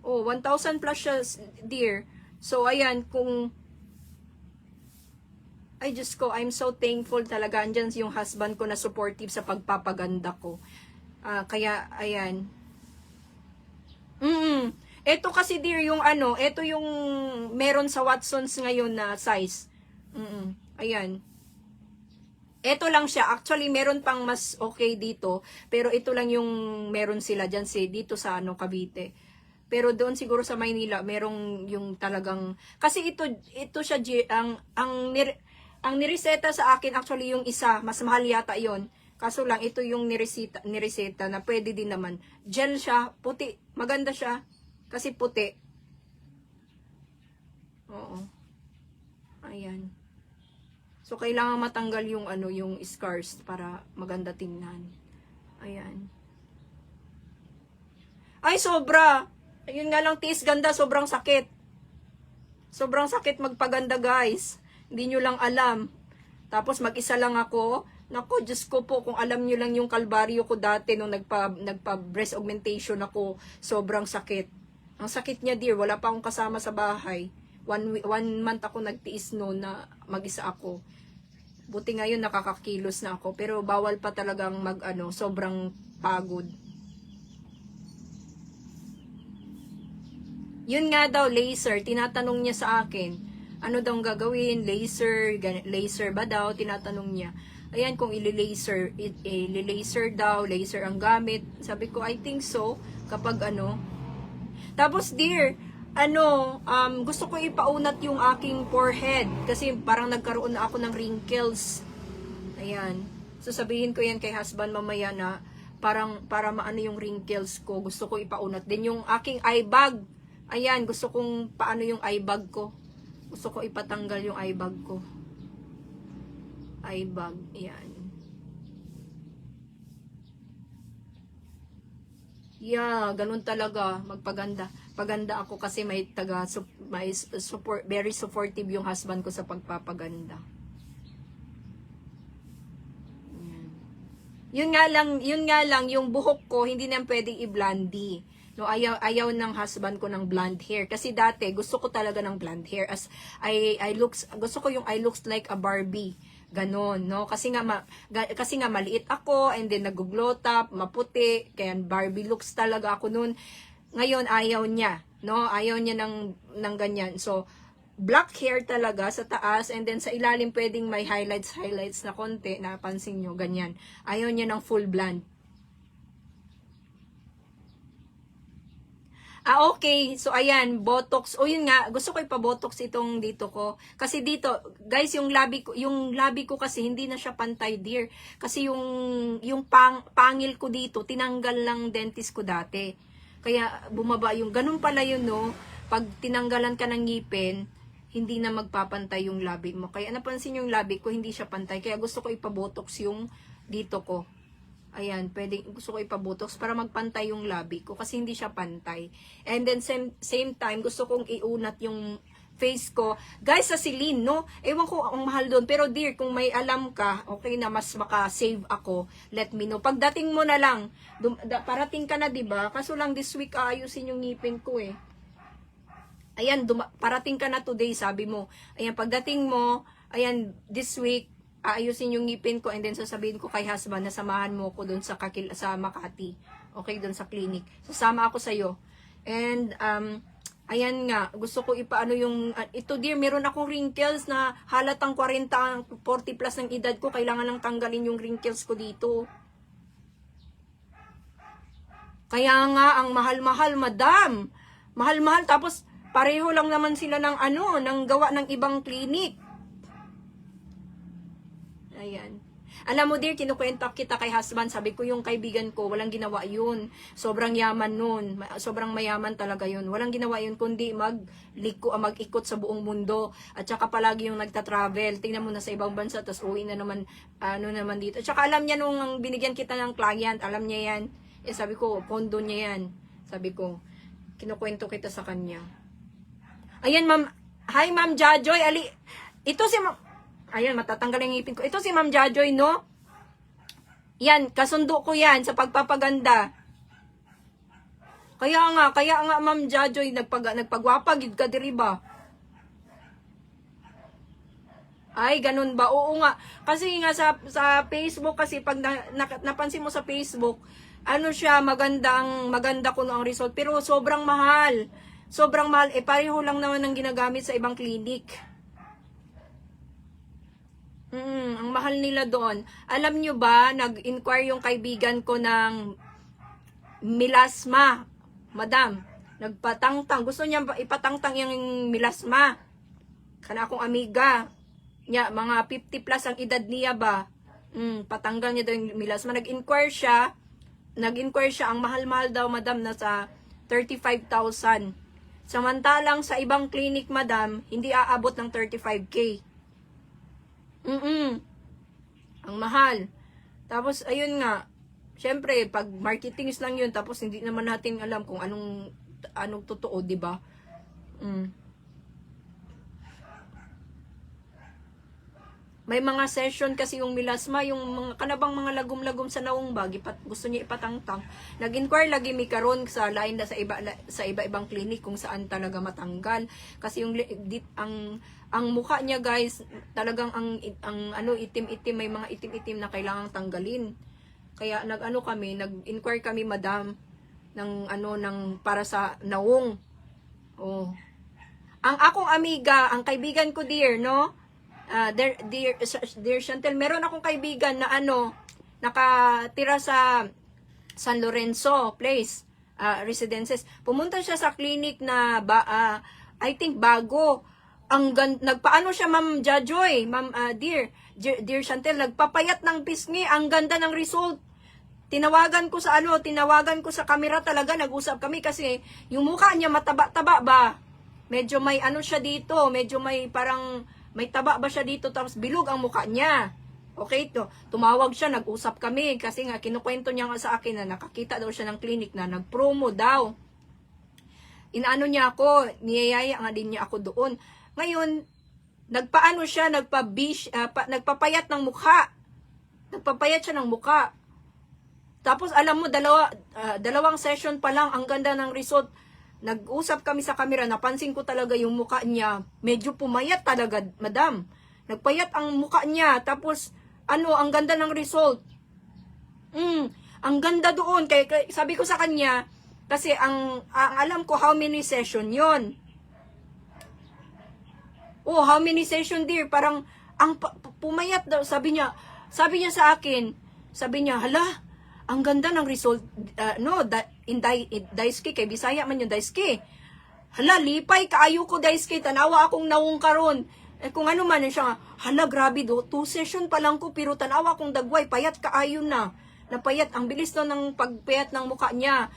Oh, 1,000 plus siya, dear. So, ayan, ay, Diyos ko, I'm so thankful talaga. Andyan yung husband ko na supportive sa pagpapaganda ko. Kaya, ayan. Ito kasi, dear, yung ito yung meron sa Watsons ngayon na size. Ayan. Ito lang siya. Actually, meron pang mas okay dito. Pero ito lang yung meron sila dyan dito sa Cavite. Pero doon siguro sa Maynila, merong yung talagang, kasi ito siya, ang nireseta sa akin, actually yung isa, mas mahal yata yon. Kaso lang, ito yung nireseta na pwede din naman. Gel siya, puti. Maganda siya. Kasi puti. Oo. Ayan. So, kailangan matanggal yung yung scars para maganda tingnan. Ayan. Ay, sobra. Ayun nga lang, tiis ganda, sobrang sakit. Sobrang sakit magpaganda, guys. Hindi nyo lang alam. Tapos mag-isa lang ako. Naku, Diyos ko po, kung alam nyo lang yung kalbaryo ko dati nung nagpa-breast augmentation ako, sobrang sakit. Ang sakit niya, dear, wala pa akong kasama sa bahay. One month ako nagtiis noon na mag-isa ako. Buti ngayon nakakakilos na ako, pero bawal pa talagang sobrang pagod. Yun nga daw, laser, tinatanong niya sa akin. Ano daw gagawin? Laser ba daw? Tinatanong niya. Ayan, kung ili-laser daw, laser ang gamit. Sabi ko, I think so. Kapag Tapos, dear, gusto ko ipaunat yung aking forehead. Kasi parang nagkaroon na ako ng wrinkles. Ayan. So, sabihin ko yan kay husband mamaya na para maano yung wrinkles ko. Gusto ko ipaunat. Din yung aking eye bag. Ayan, gusto kong paano yung eye bag ko. Gusto ko ipatanggal yung eye bag ko. Eye bag. Ayan. Yeah, ganun talaga magpaganda. Paganda ako kasi may support, very supportive yung husband ko sa pagpapaganda. Yun nga lang yung buhok ko hindi na pwedeng i-blondie. No, ayaw ng husband ko ng blonde hair kasi dati gusto ko talaga ng blonde hair as gusto ko yung I looks like a Barbie. Ganon, no? Kasi nga maliit ako and then nag-glow top, maputi, kaya Barbie looks talaga ako noon. Ngayon ayaw niya, no? Ayaw niya ng ganyan. So black hair talaga sa taas and then sa ilalim pwedeng may highlights na konti, napansin nyo, ganyan. Ayaw niya ng full blonde. Okay. So, ayan, Botox. O, yun nga, gusto ko ipa-Botox itong dito ko. Kasi dito, guys, yung labi ko kasi hindi na siya pantay, dear. Kasi yung pangil ko dito, tinanggal lang dentist ko dati. Kaya, bumaba yung, ganun pala yun, no? Pag tinanggalan ka ng ngipin, hindi na magpapantay yung labi mo. Kaya, napansin yung labi ko, hindi siya pantay. Kaya, gusto ko ipa-Botox yung dito ko. Ayan, gusto ko ipabotox para magpantay yung labi ko kasi hindi siya pantay. And then same time, gusto kong iunat yung face ko. Guys, sa Celine, no? Ewan ko ang mahal doon. Pero dear, kung may alam ka, okay na mas maka-save ako, let me know. Pagdating mo na lang, parating ka na, diba? Kaso lang this week, aayusin yung ngipin ko eh. Ayan, parating ka na today, sabi mo. Ayan, pagdating mo, ayan, this week, aayusin yung ngipin ko and then sasabihin ko kay husband na samahan mo ko doon sa Makati. Okay, doon sa clinic. Sasama ako sa iyo. And ayan nga, gusto ko ipaano yung ito dear, meron akong wrinkles na halatang 40 plus ng edad ko, kailangan lang tanggalin yung wrinkles ko dito. Kaya nga ang mahal-mahal, madam. Mahal-mahal tapos pareho lang naman sila ng ng gawa ng ibang clinic. Ayan. Alam mo dear, kinukwento kita kay husband, sabi ko yung kaibigan ko, walang ginawa yun. Sobrang yaman nun. Sobrang mayaman talaga yun. Walang ginawa yun kundi mag-ikot sa buong mundo. At saka palagi yung nagta-travel. Tingnan mo na sa ibang bansa, tapos uwi na naman, naman dito. At saka alam niya nung binigyan kita ng client, alam niya yan. Eh sabi ko, pondo niya yan. Sabi ko, kinukwento kita sa kanya. Ayan ma'am, hi ma'am Jajoy, ito si ma'am, ayan, matatanggal yung ngipin ko. Ito si Ma'am Jajoy, no? Yan, kasundo ko yan sa pagpapaganda. Kaya nga, Ma'am Jajoy, nagpagwapagid ka, diri ba? Ay, ganun ba? Oo nga. Kasi nga sa Facebook, kasi pag napansin mo sa Facebook, maganda ko ang result. Pero sobrang mahal. Sobrang mahal. Pareho lang naman ang ginagamit sa ibang clinic. Ang mahal nila doon. Alam nyo ba, nag-inquire yung kaibigan ko ng melasma. Madam, nagpatangtang. Gusto niya ipatangtang yung melasma. Kana akong amiga. Nya, mga 50 plus ang edad niya ba? Patanggal niya daw yung melasma. Nag-inquire siya. Ang mahal-mahal daw, madam, nasa 35,000. Samantalang sa ibang clinic, madam, hindi aabot ng 35K. Ang mahal. Tapos, ayun nga, syempre, pag marketing lang yun, tapos hindi naman natin alam kung anong totoo, di ba? May mga session kasi yung melasma, yung mga kanabang mga lagom-lagom sa naong bag, gusto niya ipatangtang. Nag-inquire lagi mi karon sa lain na sa iba-ibang clinic kung saan talaga matanggal. Kasi yung ang mukha niya, guys, talagang ang itim-itim, may mga itim-itim na kailangang tanggalin. Kaya nag-inquire kami, madam, ng para sa naong. Oh. Ang akong amiga, ang kaibigan ko, dear, no? Dear Chantel, meron akong kaibigan na nakatira sa San Lorenzo place, residences. Pumunta siya sa clinic na I think bago. Nagpaano siya, Ma'am Jajoy, Ma'am Dear Chantel, nagpapayat ng pisngi, ang ganda ng result. Tinawagan ko sa camera talaga, nag-usap kami kasi yung mukha niya mataba-taba ba. Medyo may siya dito, medyo may parang may taba ba siya dito, tapos bilog ang mukha niya. Okay, tumawag siya, nag-usap kami kasi nga kinukwento niya nga sa akin na nakakita daw siya ng clinic na nag-promo daw. Inaano niya ako, niyayaya nga din niya ako doon. Ngayon, nagpaano siya, nagpapayat ng mukha. Nagpapayat siya ng mukha. Tapos alam mo, dalawang session pa lang, ang ganda ng result. Nag-usap kami sa camera, napansin ko talaga yung mukha niya. Medyo pumayat talaga, madam. Nagpayat ang mukha niya, tapos ang ganda ng result. Ang ganda doon. Kaya sabi ko sa kanya, kasi ang alam ko how many session yon. Oh, how many session dear? Parang ang pumayat daw. Sabi niya sa akin, sabi niya, hala, ang ganda ng result. Daisuke, kay Bisaya man yung Daisuke. Hala, lipay, kaayo ko Daisuke, tanawa akong nawong karon. Kung ano man siya, hala, grabe do, 2 session pa lang ko, pero tanawa akong dagway, payat kaayo na. Napayat, ang bilis daw ng pagpayat ng mukha niya.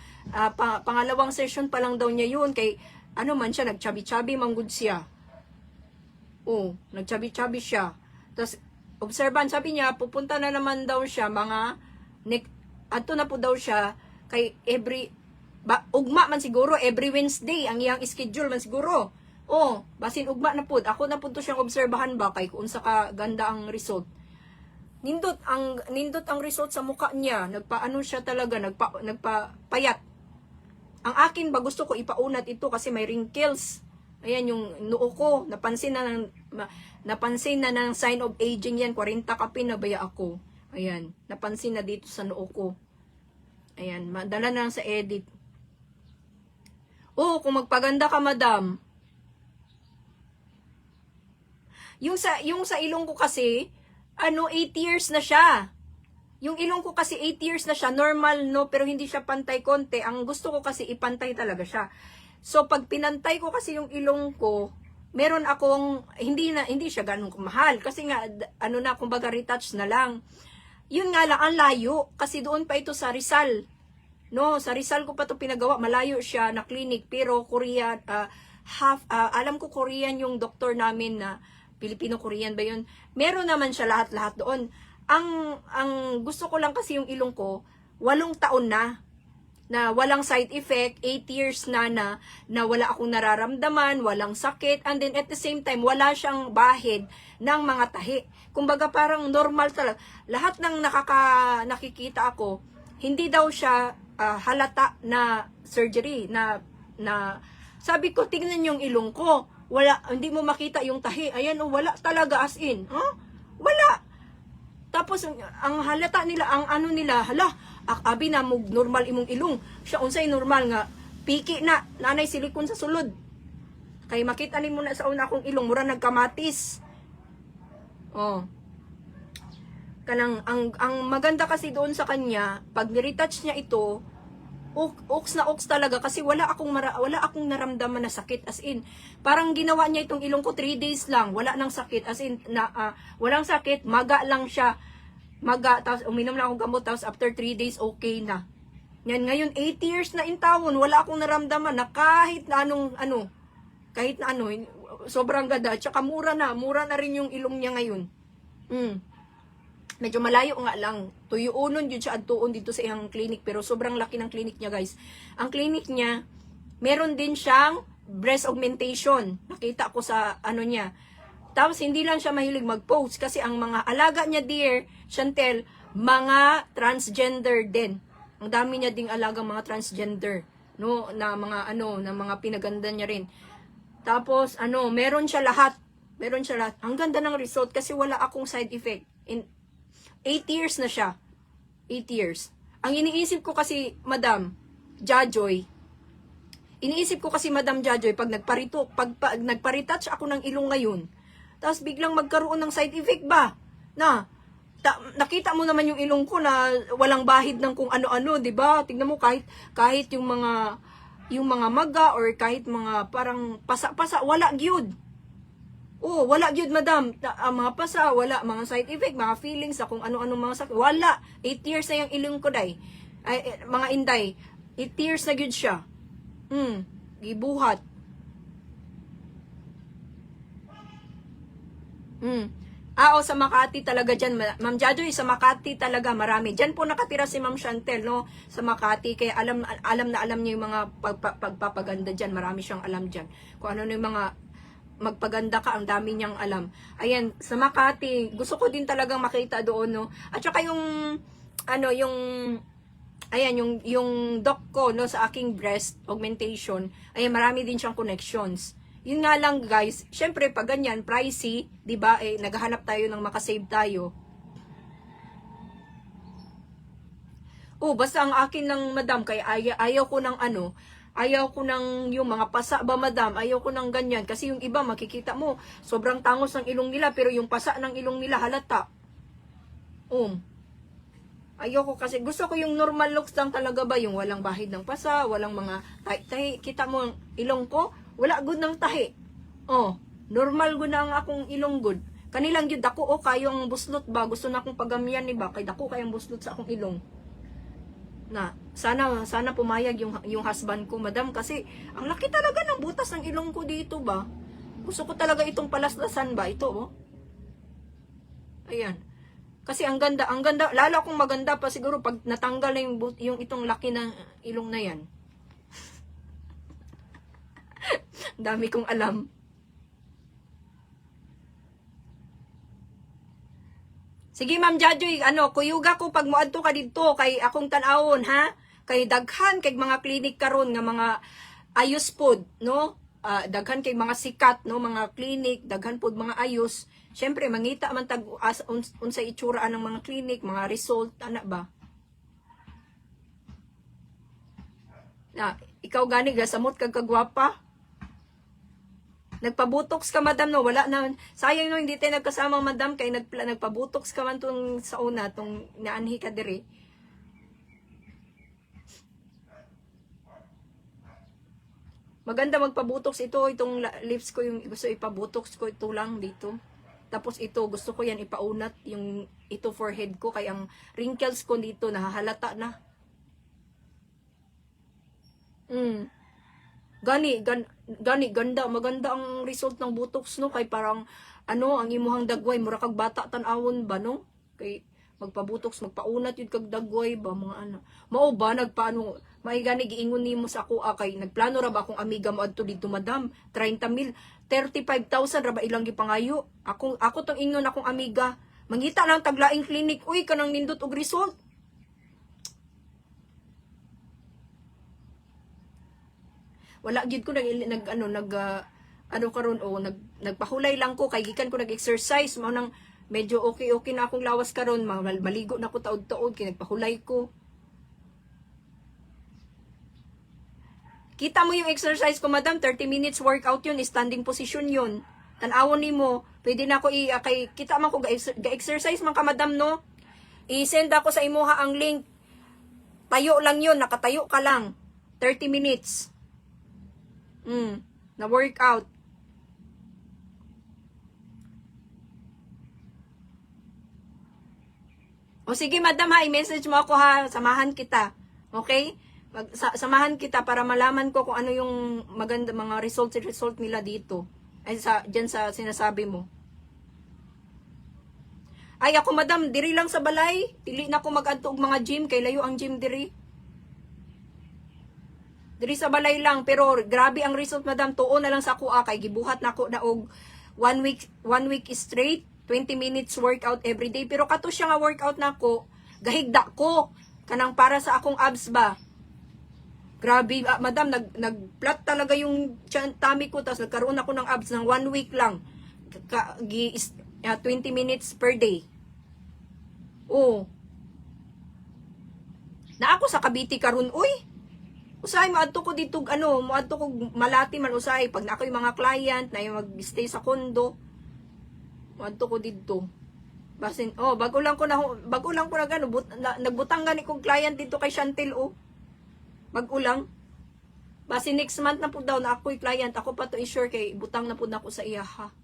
Pangalawang session pa lang daw niya yun, kay siya, nagchabi-chabi manggod siya. Oh, nagchabi-chabi siya. Tapos, observan, sabi niya, pupunta na naman daw siya, ato na po daw siya, kay ugma man siguro, every Wednesday, ang iyang schedule man siguro. Oh, basin ugma na po. Ako na po to siyang obserbahan ba, kay kung sa ganda ang result. Nindot ang result sa mukha niya. Nagpaano siya talaga, nagpapayat. Ang akin ba, gusto ko ipaunat ito kasi may wrinkles. Ayan yung noo ko, napansin na ng sign of aging yan, 40 kapin na baya ako. Ayan, napansin na dito sa noo ko. Ayan, madala na lang sa edit. Oh, kung magpaganda ka, madam. Yung sa ilong ko kasi, 8 years na siya. Yung ilong ko kasi 8 years na siya, normal no, pero hindi siya pantay konti. Ang gusto ko kasi ipantay talaga siya. So pag pinantay ko kasi yung ilong ko, meron akong hindi siya ganun mahal kasi nga kumbaga retouch na lang. Yun nga lang ang layo kasi doon pa ito sa Rizal. No, sa Rizal ko pa to pinagawa, malayo siya na clinic pero Korean alam ko Korean yung doktor namin na Filipino-Korean ba yun? Meron naman siya lahat-lahat doon. Ang gusto ko lang kasi yung ilong ko, 8 taon na walang side effect, 8 years na wala akong nararamdaman, walang sakit, and then at the same time, wala siyang bahid ng mga tahi. Kumbaga parang normal talaga. Lahat ng nakikita ako, hindi daw siya halata na surgery, na sabi ko, tingnan yung ilong ko. Wala, hindi mo makita yung tahi. Ayan, wala talaga as in. Wala. Tapos, ang halata nila, hala, abi na mo normal imong ilong. Siya unsay normal nga, piki na, nanay silikon sa sulod. Kay makita ni mo na sa una akong ilong, mura nagkamatis. Oh. Ang maganda kasi doon sa kanya, pag niretouch niya ito, oks talaga kasi wala akong naramdaman na sakit, as in parang ginawa niya itong ilong ko 3 days lang, wala nang sakit, as in walang sakit, maga lang siya, tapos uminom lang akong gamot, tapos after 3 days okay na. Yan, ngayon 8 years na in taon, wala akong naramdaman na kahit na sobrang ganda, tsaka mura na rin yung ilong niya ngayon. Medyo malayo nga lang. Tuyuunon yun siya adtuon dito sa iyang clinic. Pero sobrang laki ng clinic niya, guys. Ang clinic niya, meron din siyang breast augmentation. Nakita ko sa niya. Tapos hindi lang siya mahilig mag-post. Kasi ang mga alaga niya, dear Chantel, mga transgender din. Ang dami niya ding alagang mga transgender. No? Na mga pinaganda niya rin. Tapos, meron siya lahat. Ang ganda ng result kasi wala akong side effect. 8 years na siya. 8 years. Ang iniisip ko kasi, Madam Jajoy, pag nagparetouch ako ng ilong ngayon, tapos biglang magkaroon ng side effect ba? Nakita mo naman yung ilong ko na walang bahid ng kung ano-ano, 'di ba? Tingnan mo kahit yung mga maga or kahit mga parang pasa-pasa, wala gyud. Oh, wala gyud, madam. Mga pasa, wala. Mga side effect, mga feelings, kung ano-ano mga sakit. Wala. 8 years na yung ilong ko, day. Mga inday. 8 years na gyud siya. Gibuhat. O sa Makati talaga dyan. Ma'am Jajoy, sa Makati talaga marami. Dyan po nakatira si Ma'am Chantel, no? Sa Makati. Kaya alam niya yung mga pagpapaganda dyan. Marami siyang alam dyan. Kung ano yung mga magpaganda ka, ang dami niyang alam. Ayan, sa Makati, gusto ko din talagang makita doon, no? At saka yung, ayan, yung doc ko, no, sa aking breast augmentation, ayan, marami din siyang connections. Yun nga lang guys, syempre pag ganyan, pricey, 'di ba? Naghahanap tayo ng makasave tayo. Basta ang akin ng madam kay ayaw ko ng ayaw ko ng yung mga pasa ba madam, ayaw ko ng ganyan kasi yung iba makikita mo, sobrang tangos ng ilong nila pero yung pasa ng ilong nila halata. Ayaw ko kasi gusto ko yung normal looks lang talaga ba, yung walang bahid ng pasa, walang mga tahi. Kita mo ang ilong ko, wala gud ng tahi. Normal gud na ang akong ilong gud. Kanilang gyud dako kayo ang buslot ba, gusto na akong pagamian ni ba kay dako kayang buslot sa akong ilong. Na sana pumayag yung husband ko, madam, kasi ang laki talaga ng butas ng ilong ko dito ba. Gusto ko talaga itong palaslasan ba ito, Ayan. Kasi ang ganda, lalo akong maganda pa siguro pag natanggal na yung itong laki ng ilong na yan. Dami kong alam. Sige Ma'am Jajoy, kuyuga ko pag moadto ka dito kay akong tan-awon ha. Kay daghan kay mga clinic karon nga mga ayos pod, no? Daghan kay mga sikat, no, mga clinic, daghan pod mga ayos. Syempre mangita man tag unsa itsura ng mga clinic, mga result ana ba? Na ikaw gani gasamot kag kagwapa. Nagpabutox ka madam, no, wala na, sayang no hindi tayo nagkasama madam kay nagpabutox ka man tong sa una tong naanhi ka diri. Maganda magpabutox itong lips ko, yung gusto ipabutox ko ito lang dito. Tapos ito gusto ko yan ipaunat yung ito forehead ko kay ang wrinkles ko dito nahahalata na. Maganda ang result ng botox, no, kay parang ang imuhang dagway mura kag bata tan-awon ba, no, kay magpabutox magpaunat yun kag dagway ba mga mao ba nagpaano may gani giingon nimo sa ako kay nagplano ra ba akong amiga mo adto dito madam 30,000 35,000 ra ba ilang gipangayo ako tong ingon akong amiga mangita lang taglaing clinic uy kanang nindot og result. Wala gyud ko nagpahulay lang ko kay gikan ko nag-exercise mao nang medyo okay na akong lawas karon, maligo na ko taod-taod kay nagpahulay ko. Kita mo yung exercise ko madam, 30 minutes workout yun, standing position yun. Tan-awon nimo, pwede na ako kay kita man ko ga-exercise man ka madam, no. I-send ako sa imuha ang link. Tayo lang yun, nakatayo ka lang. 30 minutes. Na workout. O sige madam ha, i-message mo ako ha, samahan kita. Okay? Samahan kita para malaman ko kung ano yung maganda mga result nila dito. Ay diyan sa sinasabi mo. Ay ako madam, diri lang sa balay. Dili na ako mag-adto og mga gym kay layo ang gym diri. Diri sa balay lang, pero grabe ang result madam, tuon na lang sa ako kay gibuhat na ako na og 1 week straight, 20 minutes workout every day. Pero kato siya nga workout na ako, gahigda ko kanang para sa akong abs ba. Grabe, madam, nag-flat talaga yung tummy ko, tapos nagkaroon ako ng abs ng 1 week lang. 20 minutes per day. Na ako sa Cavite karon, uy. Usay maadto ko dito maadto ko Malati man usay pag na ako yung mga client na yung mag-stay sa condo. Maadto ko dito. Basin bago lang ko na nagbutang gani kong client dito kay Chantel Bago lang. Basin next month na po daw na ako'y client, ako pa to i-sure kay butang na po na ako sa iya ha.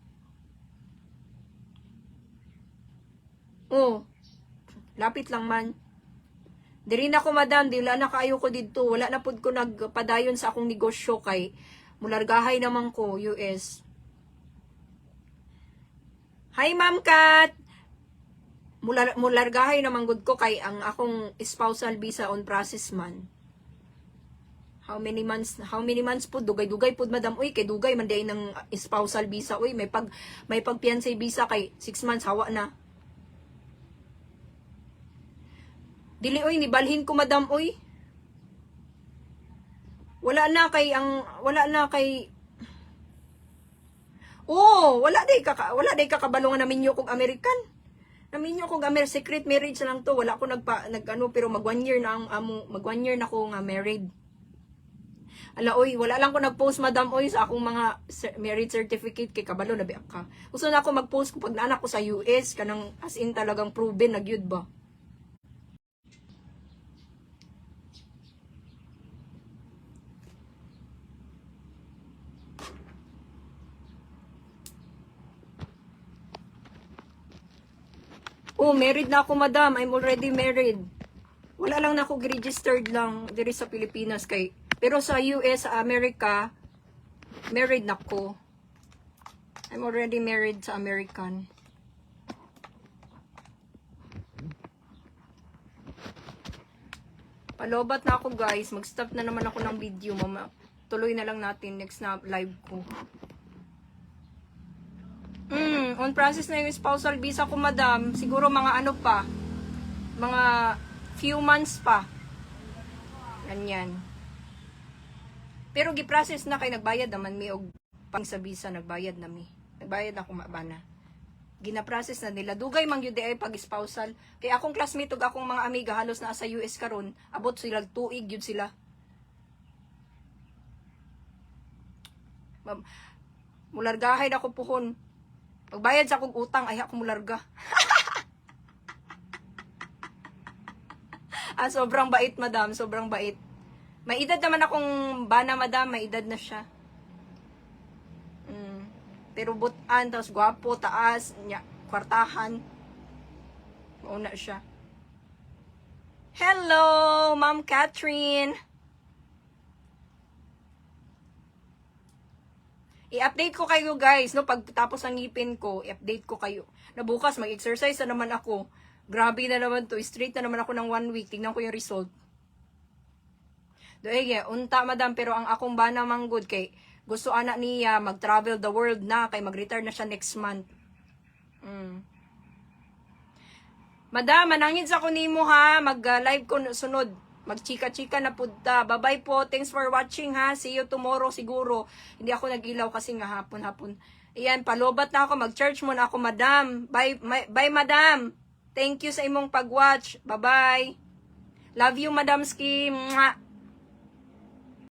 Lapit lang man. Diri na ko madam, dila na kaayo ko dito. Wala na pud ko nagpadayon sa akong negosyo kay mulargahay naman ko US. Hi, Ma'am Kat! Mulargahay naman gud ko kay ang akong spousal visa on process man. How many months po? Dugay-dugay po, madam. Uy, kay dugay man day ng spousal visa. Uy, may pag-fiancé visa kay 6 months, hawa na. Dili, uy, nibalhin ko, madam, uy. Wala na kay, oh, wala day kakabalungan namin nyo kong American. Namin nyo kong secret marriage lang to. Wala ko pero mag 1 year na mag 1 year na ko nga married. Ala, oy, wala lang ko nag-post, madam, oy, sa akong mga marriage certificate kay kabalo na biak ka. Gusto na ako mag-post kung pag naanak ko sa US, kanang as in talagang proven, nagyud ba? Oh, married na ako, madam. I'm already married. Wala lang na ako registered lang diri sa Pilipinas kay. Pero sa US, sa America, married na ako. I'm already married sa American. Palobat na ako, guys. Mag-stop na naman ako ng video, mama. Tuloy na lang natin next na live ko. On process na yung spousal visa ko, madam. Siguro mga ano pa. Mga few months pa. Ganyan. Pero gi-process na kay nagbayad naman mi og pang sa visa nagbayad na mi. Nagbayad na ako mabana. Gina-process na nila. Dugay man gyud ay pag spousal. Kay akong classmate ug akong mga amiga halos na sa US karon, abot sila tuig gyud sila. Mulargahay na ako puhon. Pagbayad sa akong utang, ay ako mularga. Sobrang bait, madam. Sobrang bait. May edad naman akong bana, madam. May edad na siya. Pero butan, tapos gwapo, taas, kwartahan. Mauna siya. Hello, Ma'am Catherine. I-update ko kayo, guys, no? Pagtapos ng ngipin ko, i-update ko kayo. Na bukas, mag-exercise na naman ako. Grabe na naman to. Straight na naman ako ng 1 week. Tingnan ko yung result. Doege, unta, madam. Pero ang akong bana manggod kay gusto anak niya mag-travel the world na. Kay mag-retire na siya next month. Madam, manangin sa ko nimo ha. Mag-live ko sunod. Magchika-chika na punta. Bye-bye po. Thanks for watching ha. See you tomorrow siguro. Hindi ako nag-ilaw kasi nga hapon-hapon. Ayan, palobat na ako. Mag-church muna ako, madam. Bye, madam. Thank you sa imong pag-watch. Bye-bye. Love you, Madam Ski. Mwah.